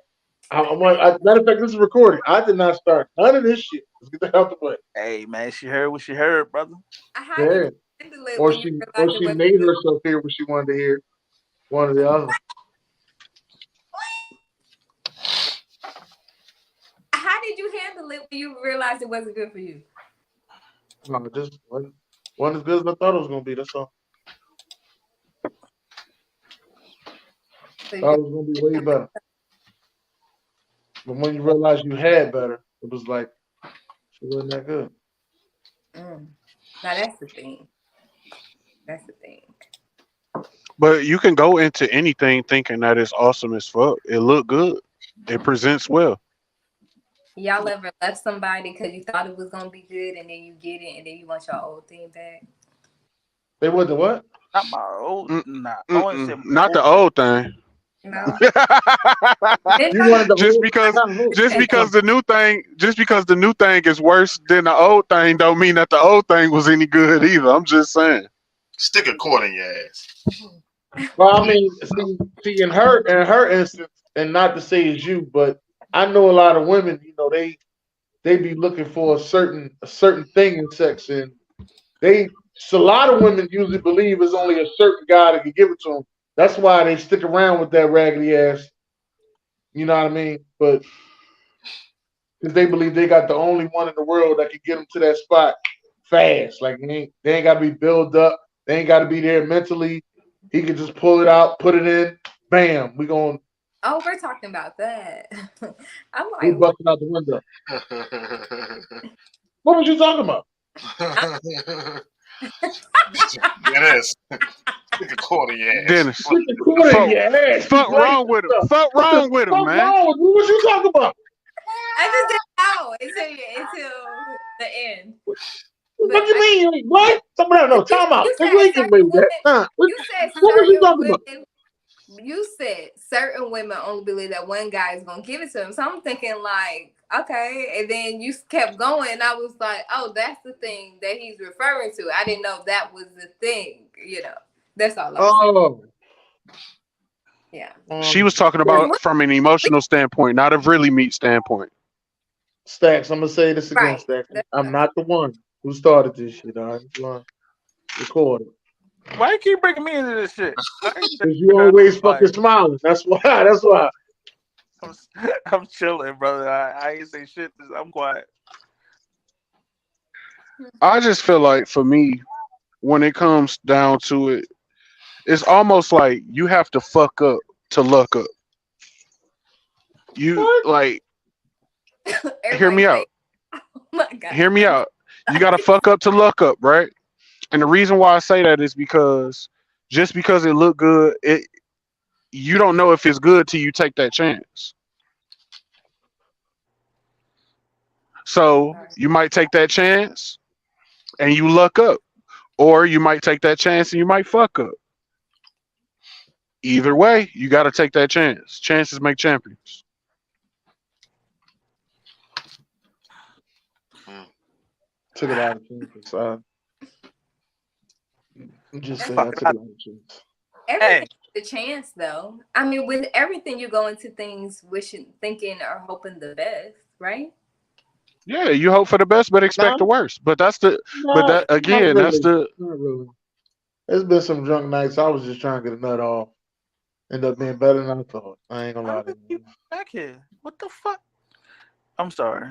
Matter of fact, this is recording. I did not start none of this shit. Let's get that out the way. Hey man, she heard what she heard, brother. How did Yeah. you handle it Or when you she realized it wasn't made good? herself hear what she wanted to hear. One or the other. How did you handle it when you realized it wasn't good for you? No, it just wasn't as good as I thought it was gonna be. That's all. So Thought it was gonna be way better. But when you realize you had better, it was like she wasn't that good. Now that's the thing. That's the thing. But you can go into anything thinking that it's awesome as fuck. It look good. It presents well. Y'all ever left somebody because you thought it was gonna be good, and then you get it, and then you want your old thing back? They went to what? Not my old. Nah, I want to say Not the old thing. No. You wanted the just whole because the new thing is worse than the old thing don't mean that the old thing was any good either. I'm just saying. Stick a cord in your ass. Well, I mean, see, in her instance, and not to say it's you, but I know a lot of women. You know, they be looking for a certain thing in sex, and a lot of women usually believe it's only a certain guy that can give it to them. That's why they stick around with that raggedy ass. You know what I mean? But because they believe they got the only one in the world that can get them to that spot fast. Like they ain't got to be built up. They ain't got to be there mentally. He can just pull it out, put it in, bam. We going. Oh, we're talking about that. I'm We like, busting out the window. What was you talking about? Dennis, stick a cord in your ass. Dennis, Stick the cord in your ass. fuck wrong with him. Fuck wrong with him, man. What was you talking about? I just didn't know until the end. What you mean? What? Somebody no, time out. You What said was you talking about? You said certain women only believe that one guy is gonna give it to them. So I'm thinking like, okay, and then you kept going, and I was like, oh, that's the thing that he's referring to. I didn't know that was the thing. You know, that's all. Oh, yeah. She was talking about from an emotional standpoint, not a really meat standpoint. Stacks, I'm gonna say this again, Right. Stacks. I'm not the one who started this shit. All right, record it. Why you keep bringing me into this shit? Because you always fucking smiling. That's why. That's why. I'm chilling, brother. I ain't say shit. I'm quiet. I just feel like for me, when it comes down to it, it's almost like you have to fuck up to luck up. You like hear me out. Oh my God. Hear me out. You gotta fuck up to luck up, right? And the reason why I say that is because just because it look good, you don't know if it's good till you take that chance. So you might take that chance and you luck up, or you might take that chance and you might fuck up. Either way, you got to take that chance. Chances make champions. Took it out of chances. Just say I took it out of chances. Everything's a chance, though. I mean, with everything, you go into things thinking or hoping the best, right? Yeah, you hope for the best, but expect the worst. But that's the. But that again, that's the. Not really. There's been some drunk nights. I was just trying to get a nut off. End up being better than I thought. I ain't gonna lie to you. Back here. What the fuck? I'm sorry.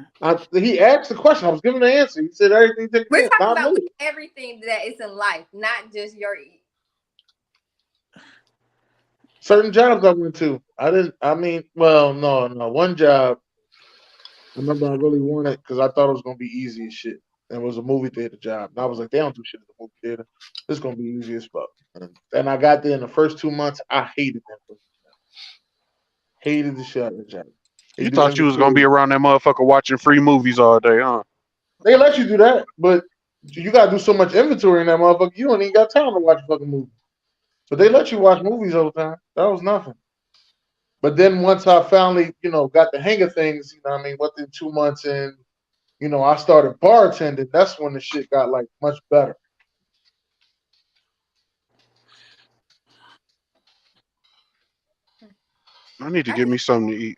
He asked the question. I was giving the answer. He said everything. We're talking about with everything that is in life, not just your. Certain jobs I went to. No. One job, I remember I really wanted because I thought it was going to be easy as shit. And it was a movie theater job. And I was like, they don't do shit at the movie theater. It's going to be easy as fuck. And I got there in the first 2 months. I hated that. Hated the shit out of the job. You thought you was going to be around that motherfucker watching free movies all day, huh? They let you do that, but you got to do so much inventory in that motherfucker. You don't even got time to watch a fucking movie. But they let you watch movies all the time. That was nothing. But then once I finally, got the hang of things, within 2 months in, I started bartending, that's when the shit got like much better. I need to get me something to eat.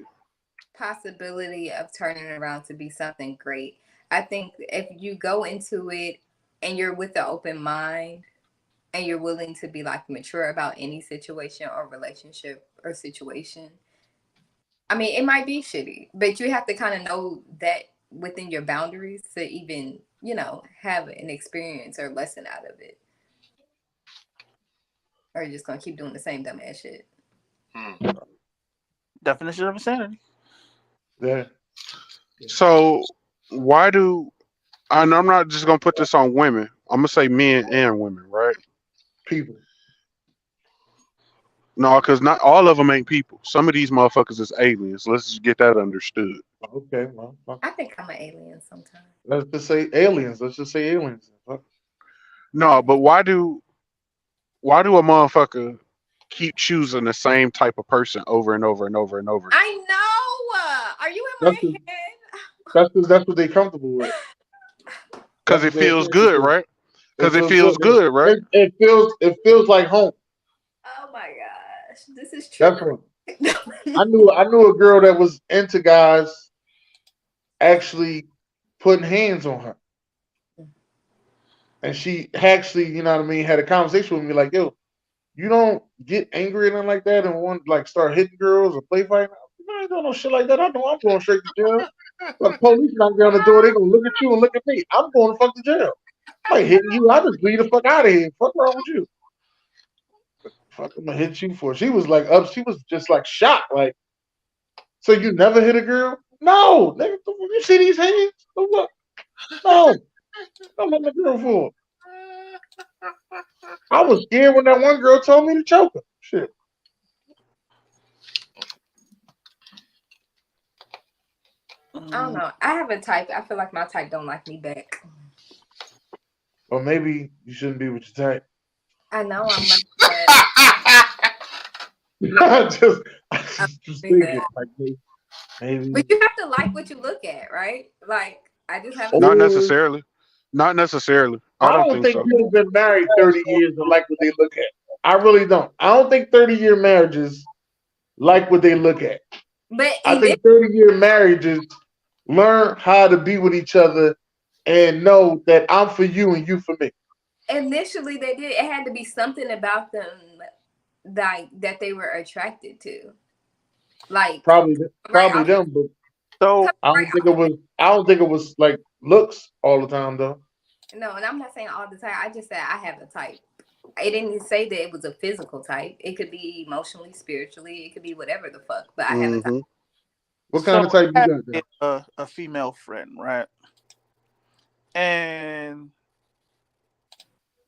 Possibility of turning around to be something great. I think if you go into it and you're with an open mind and you're willing to be like mature about any situation or relationship or situation, I mean, it might be shitty, but you have to kind of know that within your boundaries to even, have an experience or lesson out of it. Or you're just gonna keep doing the same dumbass shit. Definition of insanity. Yeah. So why do and I'm not just gonna put this on women. I'm gonna say men and women, right? People. No, because not all of them ain't people. Some of these motherfuckers is aliens. Let's just get that understood. Okay, well, I think I'm an alien sometimes. let's just say aliens. Let's just say aliens. No, but why do a motherfucker keep choosing the same type of person over and over and over and over? I know. Are you in my head? That's what they're comfortable with. Because it feels good, right? Because it feels good, right? It feels like home. Oh my gosh, this is true. That's what I knew a girl that was into guys actually putting hands on her, and she actually, had a conversation with me like, "Yo, you don't get angry and nothing like that, and want like start hitting girls or play fighting. I ain't doing no shit like that. I know I'm going straight to jail. But police knock down the door, they gonna look at you and look at me. I'm going to fuck to jail. I ain't hitting you. I just leave the fuck out of here. Fuck wrong with you? Fuck, I'm gonna hit you for. She was like up. She was just like shocked. Like, so you never hit a girl? No, nigga. You see these hands? What? No, I'm hitting the girl for. I was scared when that one girl told me to choke her. Shit. I don't know. I have a type. I feel like my type don't like me back. Or maybe you shouldn't be with your type. I know I'm like that. I just thinking, like, maybe. But you have to like what you look at, right? Like, I just have. Not necessarily. Not necessarily. I don't think so. People been married 30 years and like what they look at. I really don't. I don't think 30-year marriages like what they look at. But I think 30-year marriages learn how to be with each other and know that I'm for you and you for me. Initially, they did. It had to be something about them that they were attracted to. Like probably them, but so I don't think it was like looks all the time though. No, and I'm not saying all the time. I just said I have a type. It didn't say that it was a physical type. It could be emotionally, spiritually. It could be whatever the fuck. But I have a type. What kind of type you got? A female friend, right? And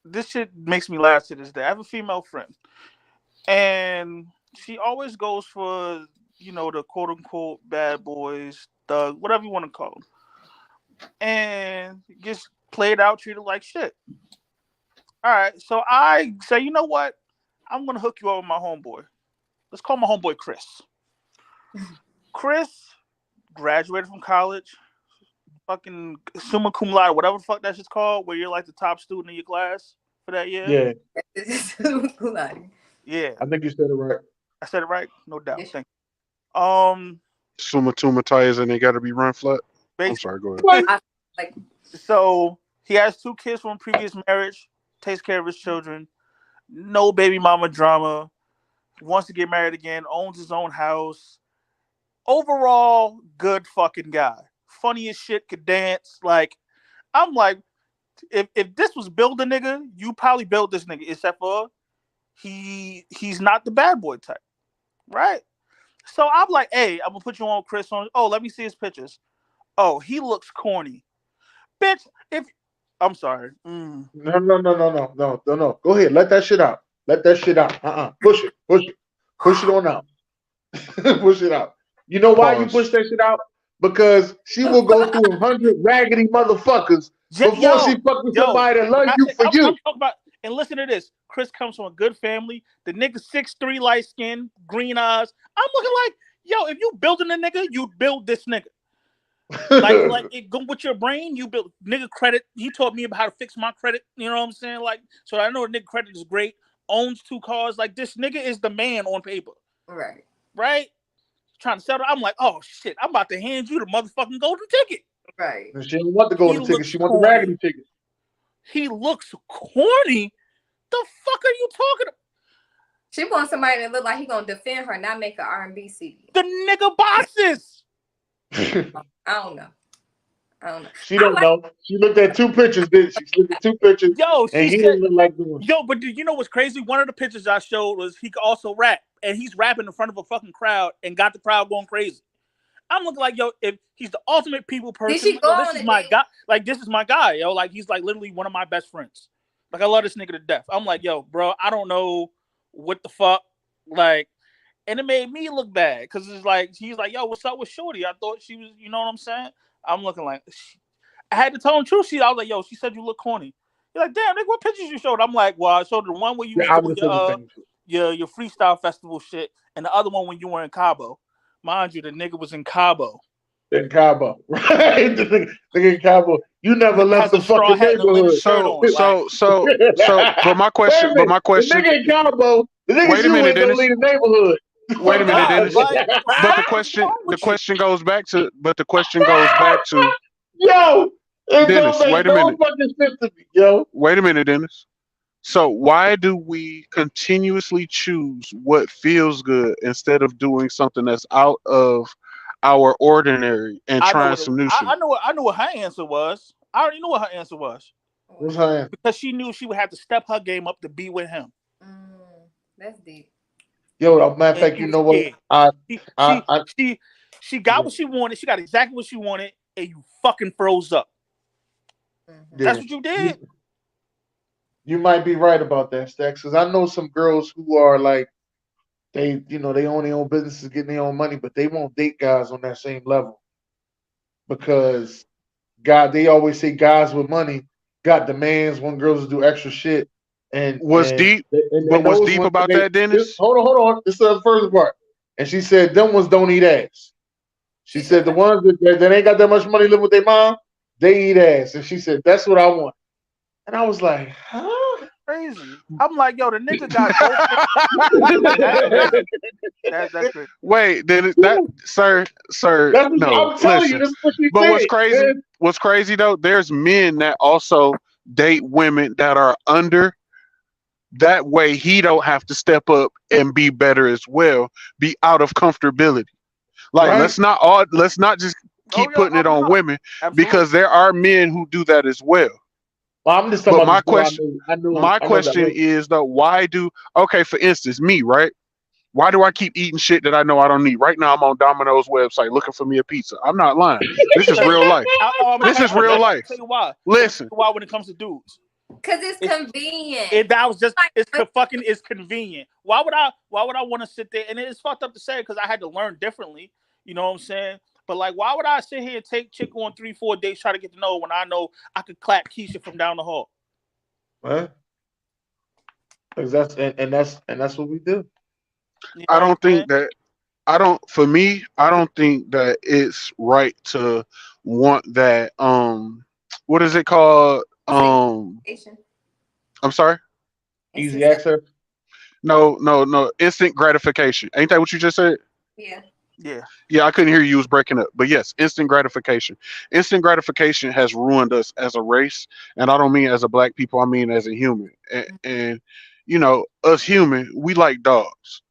this shit makes me laugh to this day. I have a female friend, and she always goes for, the quote unquote bad boys, thug, whatever you want to call them, and gets played out, treated like shit. All right, so I say, you know what? I'm gonna hook you up with my homeboy. Let's call my homeboy Chris. Chris graduated from college, fucking summa cum laude, whatever the fuck that shit's called, where you're like the top student in your class for that year. Yeah. Yeah. I think you said it right. I said it right? No doubt. Yes. Thank you. Summa cum tires and they gotta be run flat. I'm sorry, go ahead. So he has 2 kids from a previous marriage, takes care of his children, no baby mama drama, wants to get married again, owns his own house. Overall, good fucking guy. Funny as shit, could dance. Like, I'm like, if this was build a nigga, you probably build this nigga, except for he's not the bad boy type. Right? So I'm like, hey, I'm gonna put you on Chris on. Oh, let me see his pictures. Oh, he looks corny. Bitch, I'm sorry. No. Go ahead. Let that shit out. Push it. Push it on out. Push it out. You know why you push that shit out? Because she will go through 100 raggedy motherfuckers before she fuck with somebody that love you for you. I'm talking about, and listen to this. Chris comes from a good family. The nigga 6'3", light skin, green eyes. I'm looking like, yo, if you building a nigga, you build this nigga. like it go with your brain. You build nigga credit. He taught me about how to fix my credit. You know what I'm saying? Like, so I know nigga credit is great. Owns 2 cars. Like, this nigga is the man on paper. Right. Trying to settle. I'm like, oh shit, I'm about to hand you the motherfucking golden ticket. Right. And she didn't want the golden ticket. She want the raggedy ticket. He looks corny. The fuck are you talking about? She wants somebody that look like he gonna defend her, not make an R&B CD. The nigga boxes. I don't know. She don't know. She looked at 2 pictures, didn't she? She looked at 2 pictures. Yo, and he didn't look like doing. Yo, but you know what's crazy? One of the pictures I showed was he could also rap, and he's rapping in front of a fucking crowd and got the crowd going crazy. I'm looking like, yo, if he's the ultimate people person, this is my guy. Like, this is my guy, yo. Like, he's like literally one of my best friends. Like, I love this nigga to death. I'm like, yo, bro, I don't know what the fuck. Like, and it made me look bad because it's like, he's like, yo, what's up with Shorty? I thought she was, you know what I'm saying? I'm looking like, I had to tell him truth. I was like, yo, she said you look corny. He's like, damn, nigga, what pictures you showed? I'm like, well, I showed the one where you was doing your freestyle festival shit, and the other one when you were in Cabo. Mind you, the nigga was in Cabo. In Cabo, right? The nigga in Cabo. You never left the fucking neighborhood. But my question. The nigga in Cabo. The nigga wait a minute, Dennis. Leave the neighborhood. Wait a minute, Dennis. But the question goes back to. Yo, Dennis, wait a minute. Yo, wait a minute, Dennis. So why do we continuously choose what feels good instead of doing something that's out of our ordinary and trying some new shit? I know what her answer was. I already knew what her answer was. What's her answer? Because she knew she would have to step her game up to be with him. That's deep. Yo, matter of fact, you know what? She got what she wanted. She got exactly what she wanted, and you fucking froze up. Yeah. That's what you did. You might be right about that, Stacks, because I know some girls who are like, they own their own businesses, getting their own money, but they won't date guys on that same level. Because they always say guys with money got demands, want girls to do extra shit. What's deep about that, Dennis? Hold on. This is the first part. And she said, them ones don't eat ass. She said the ones that ain't got that much money live with their mom, they eat ass. And she said, that's what I want. And I was like, huh? Crazy. I'm like, yo, the nigga got that's crazy. Wait, Dennis, sir, no. I'm telling you, this is what she but said, what's crazy though, there's men that also date women that are under. That way he don't have to step up and be better as well, be out of comfortability. Like, right. let's not just keep putting it on women. Absolutely. Because there are men who do that as well. Well, I'm just talking but about my question is though, for instance, me, right? Why do I keep eating shit that I know I don't need? Right now I'm on Domino's website looking for me a pizza. I'm not lying. This is real life. This is real life. Tell you why. Listen. Why when it comes to dudes? Because it's convenient. It's convenient. Why would I want to sit there? And it's fucked up to say because I had to learn differently. You know what I'm saying? But like, why would I sit here and take chick on 3-4 dates try to get to know her when I know I could clap Keisha from down the hall? Right. Because that's what we do. You know I don't think that. I don't think that it's right to want that. What is it called? I'm sorry. Easy access. No. Instant gratification. Ain't that what you just said? Yeah. Yeah, I couldn't hear you. You was breaking up. But yes, instant gratification. Instant gratification has ruined us as a race. And I don't mean as a black people. I mean as a human. And you know, us human, we like dogs.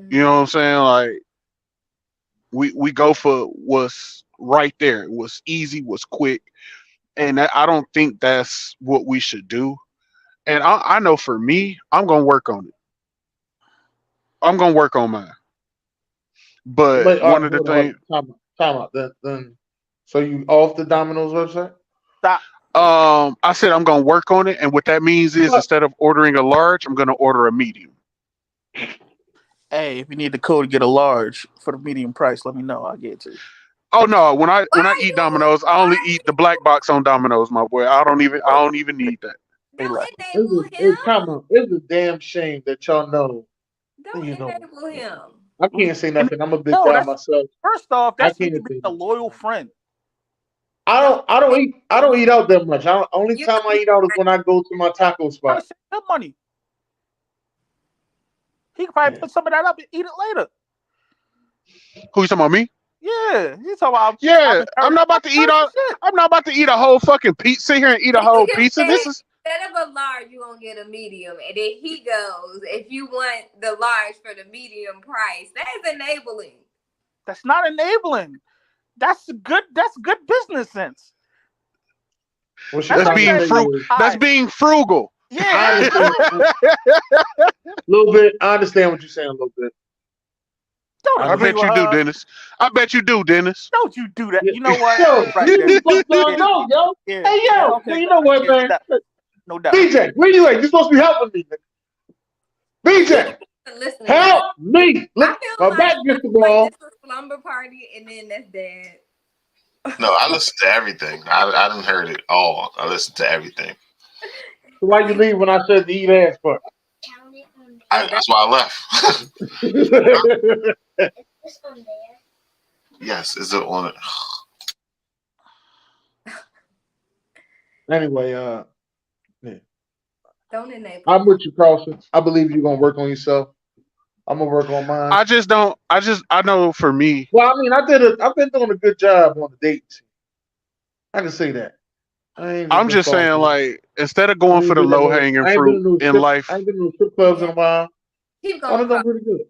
You know what I'm saying? Like, we go for what's right there. What's easy, what's quick. And I don't think that's what we should do. And I know for me, I'm going to work on it. I'm going to work on mine. But one of the things... Time out. Then, so you off the Domino's website? Stop. I said I'm going to work on it. And what that means is instead of ordering a large, I'm going to order a medium. Hey, if you need the code to get a large for the medium price, let me know. I'll get it to you. Oh no! When I eat Domino's, I only eat the black box on Domino's, my boy. I don't even need that. It's a damn shame that y'all know. Don't enable him. I can't say nothing. I'm a big guy myself. First off, that's being a loyal friend. I don't eat out that much. Only time I eat out is when I go to my taco spot. That money. He could probably put some of that up and eat it later. Who you talking about, me? Yeah, he's talking about. Yeah, I'm not about to eat I'm not about to eat a whole fucking pizza. Sit here and eat a whole pizza. This is instead of a large, you gonna get a medium, and then he goes, if you want the large for the medium price, that is enabling. That's not enabling. That's good business sense. That's being frugal. That's being frugal. Yeah, a little bit. I understand what you're saying a little bit. I bet you do, Dennis. I bet you do, Dennis. Don't you do that? You know what? Yo, Hey, yo. Okay. You know what, man? No doubt. BJ, where you at? You're supposed to be helping me, man. BJ, help me. Look, my back against the wall. This is a slumber party, and then that's dead. No, I listen to everything. I done heard it all. I listen to everything. So why you leave when I said to eat ass part? That's why I left. This one there. Yes, is it on it? Anyway, yeah. Don't enable. I'm with you, Carlson. I believe you're gonna work on yourself. I'm gonna work on mine. I know for me. Well, I mean, I've been doing a good job on the dates. I can say that. I'm just saying, like, instead of going for the low hanging fruit in life, I ain't been to strip clubs in a while. Keep going. I've done pretty good.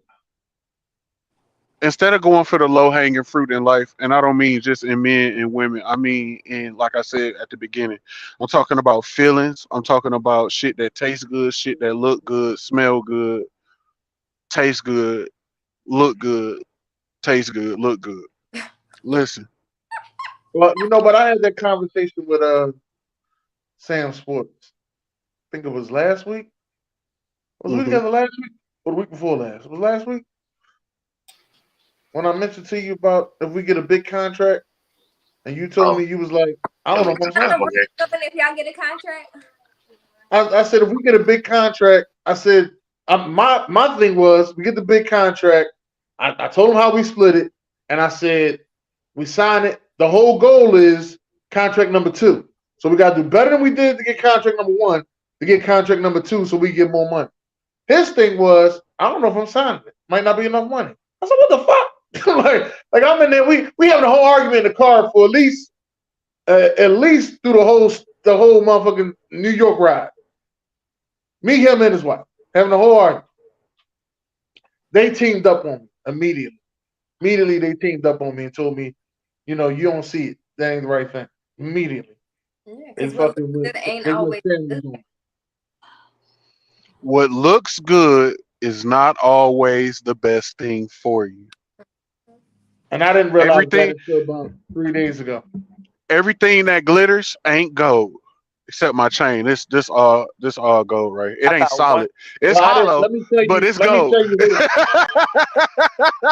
Instead of going for the low hanging fruit in life, and I don't mean just in men and women, I mean in, like I said at the beginning, I'm talking about feelings. I'm talking about shit that tastes good, shit that look good, smell good, taste good, look good, taste good, look good. Listen. Well, but I had that conversation with SamzSportz. I think it was last week. Was we together last week or the week before last? It was last week. When I mentioned to you about if we get a big contract, and you told me you was like, I don't know if I'm saying. If y'all get a contract, I said if we get a big contract, I said my thing was we get the big contract. I told him how we split it, and I said we sign it. The whole goal is contract number 2. So we got to do better than we did to get contract number 1 to get contract number 2, so we get more money. His thing was, I don't know if I'm signing it. Might not be enough money. I said, what the fuck? like I'm in there. We having a whole argument in the car for at least through the whole motherfucking New York ride. Me, him, and his wife having a whole argument. They teamed up on me immediately. Immediately, they teamed up on me and told me, you don't see it. That ain't the right thing. Immediately. Yeah, it ain't always. What looks good is not always the best thing for you. And I didn't realize that until about 3 days ago. Everything that glitters ain't gold, except my chain. This all gold, right? It ain't solid. It's hollow, but it's gold.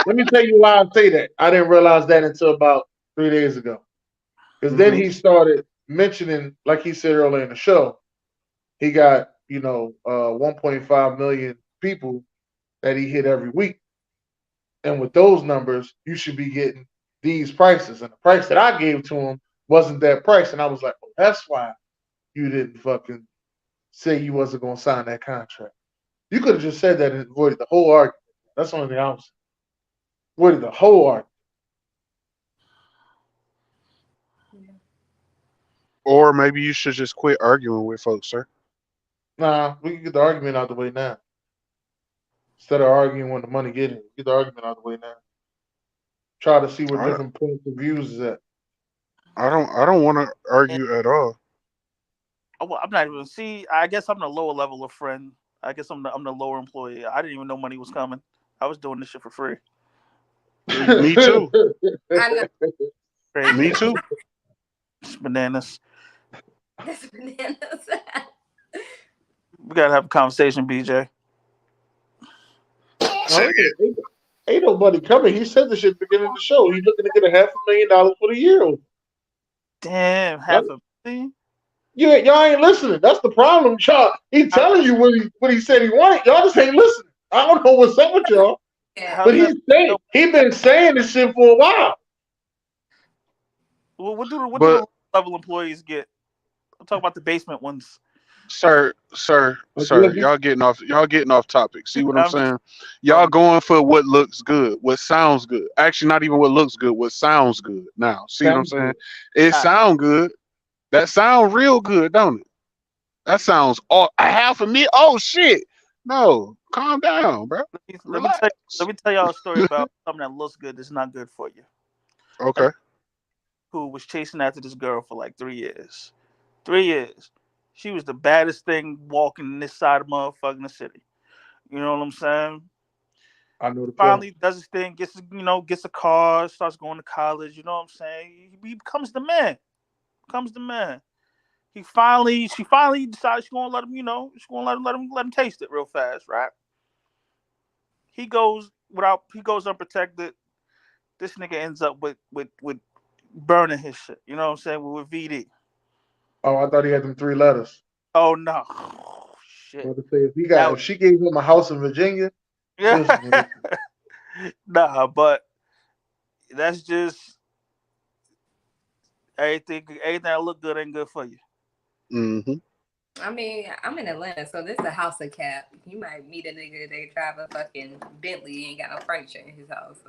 Let me tell you why I say that. I didn't realize that until about 3 days ago. Because then he started mentioning, like he said earlier in the show, he got 1.5 million people that he hit every week. And with those numbers, you should be getting these prices. And the price that I gave to him wasn't that price. And I was like, oh, that's why you didn't fucking say you wasn't going to sign that contract. You could have just said that and avoided the whole argument. That's the only thing I was saying. Avoided the whole argument. Or maybe you should just quit arguing with folks, sir. Nah, we can get the argument out the way now. Instead of arguing when the money get the argument out the way now. Try to see what different points of views is at. I don't want to argue at all. Well, I'm not even. See, I guess I'm the lower level of friend. I guess I'm the lower employee. I didn't even know money was coming. I was doing this shit for free. Me too. Crazy. Me too. It's bananas. That's bananas. We gotta have a conversation, BJ. Ain't nobody coming. He said this shit at the beginning of the show. He's looking to get $500,000 for the year. Damn, $500,000? Y'all ain't listening. That's the problem, y'all. He's telling you what he said he wanted. Y'all just ain't listening. I don't know what's up with y'all. Yeah. But he's been saying this shit for a while. Well, what do level employees get. I'm talking about the basement ones. Sir, y'all getting off topic. See what I'm saying? Y'all going for what looks good, what sounds good. Actually, not even what looks good, what sounds good. Now, see what I'm saying? It sound good. That sound real good, don't it? That sounds half a million. Oh shit! No, calm down, bro. Let me tell y'all a story about something that looks good that's not good for you. Okay. Who was chasing after this girl for like 3 years? 3 years. She was the baddest thing walking this side of motherfucking city. You know what I'm saying? I know the Finally does his thing, gets a car, starts going to college. You know what I'm saying? He becomes the man. She finally decides she's gonna let him, she's gonna let him taste it real fast, right? He goes unprotected. This nigga ends up with burning his shit. You know what I'm saying? With VD. Oh, I thought he had them 3 letters. Oh no. Oh, shit. If she gave him a house in Virginia, yeah. Nah, but that's just everything that look good ain't good for you. Mm-hmm. I mean, I'm in Atlanta, so this is a house of cap. You might meet a nigga that drive a fucking Bentley, ain't got no furniture in his house.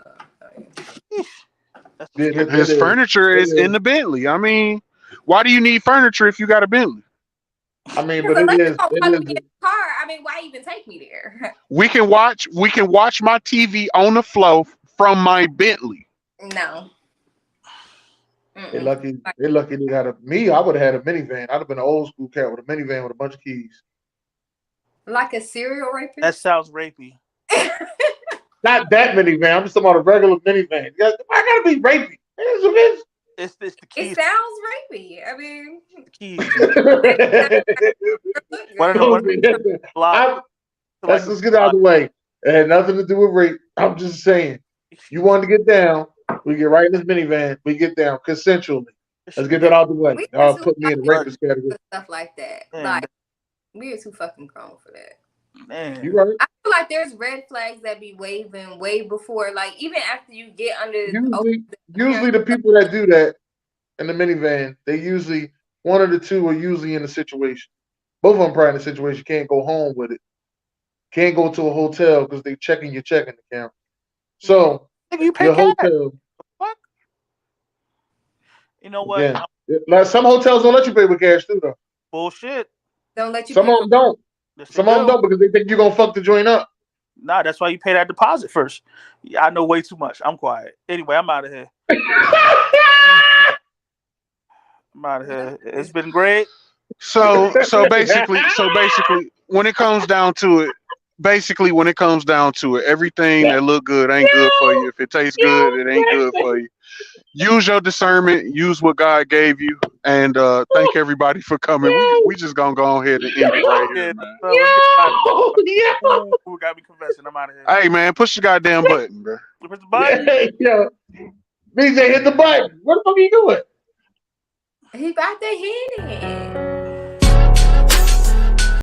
His furniture is in the Bentley. I mean, why do you need furniture if you got a Bentley? I mean, but it is. Car. I mean, why even take me there? We can watch my TV on the floor from my Bentley. No. They're lucky they got me. I would have had a minivan. I'd have been an old school cat with a minivan with a bunch of keys. Like a serial rapist? That sounds rapey. Not that minivan. I'm just talking about a regular minivan. I gotta be rapey. It's the keys. It sounds rapey. I mean, the keys. Let's get out of the way. It had nothing to do with rape. I'm just saying. You wanted to get down. We get right in this minivan. We get down consensually. Let's get that out of the way. Put me in the rapist category. Stuff like that. Like, we are too fucking grown for that. Man. You right. I feel like there's red flags that be waving way before, like even after you get under. Usually the people that do that in the minivan, they usually one of the two are usually in a situation. Both of them probably in a situation. Can't go home with it. Can't go to a hotel because they checking your checking account. So you pay your cash. hotel. What? You know what? Yeah. Like some hotels don't let you pay with cash too, though. Bullshit. Don't let you. Some of them don't. Some of them don't because they think you're gonna fuck the joint up. Nah, that's why you pay that deposit first. Yeah, I know way too much. I'm quiet. Anyway, I'm out of here. It's been great. So basically, when it comes down to it, everything that look good ain't good for you. If it tastes good, it ain't good for you. Use your discernment. Use what God gave you, and thank everybody for coming. We just gonna go ahead and end it right here, man. We got me confessing. I'm out of here. Hey, man, push the goddamn button, bro. Push the button. Yeah. BJ, hit the button. What the fuck are you doing? He about to hit it.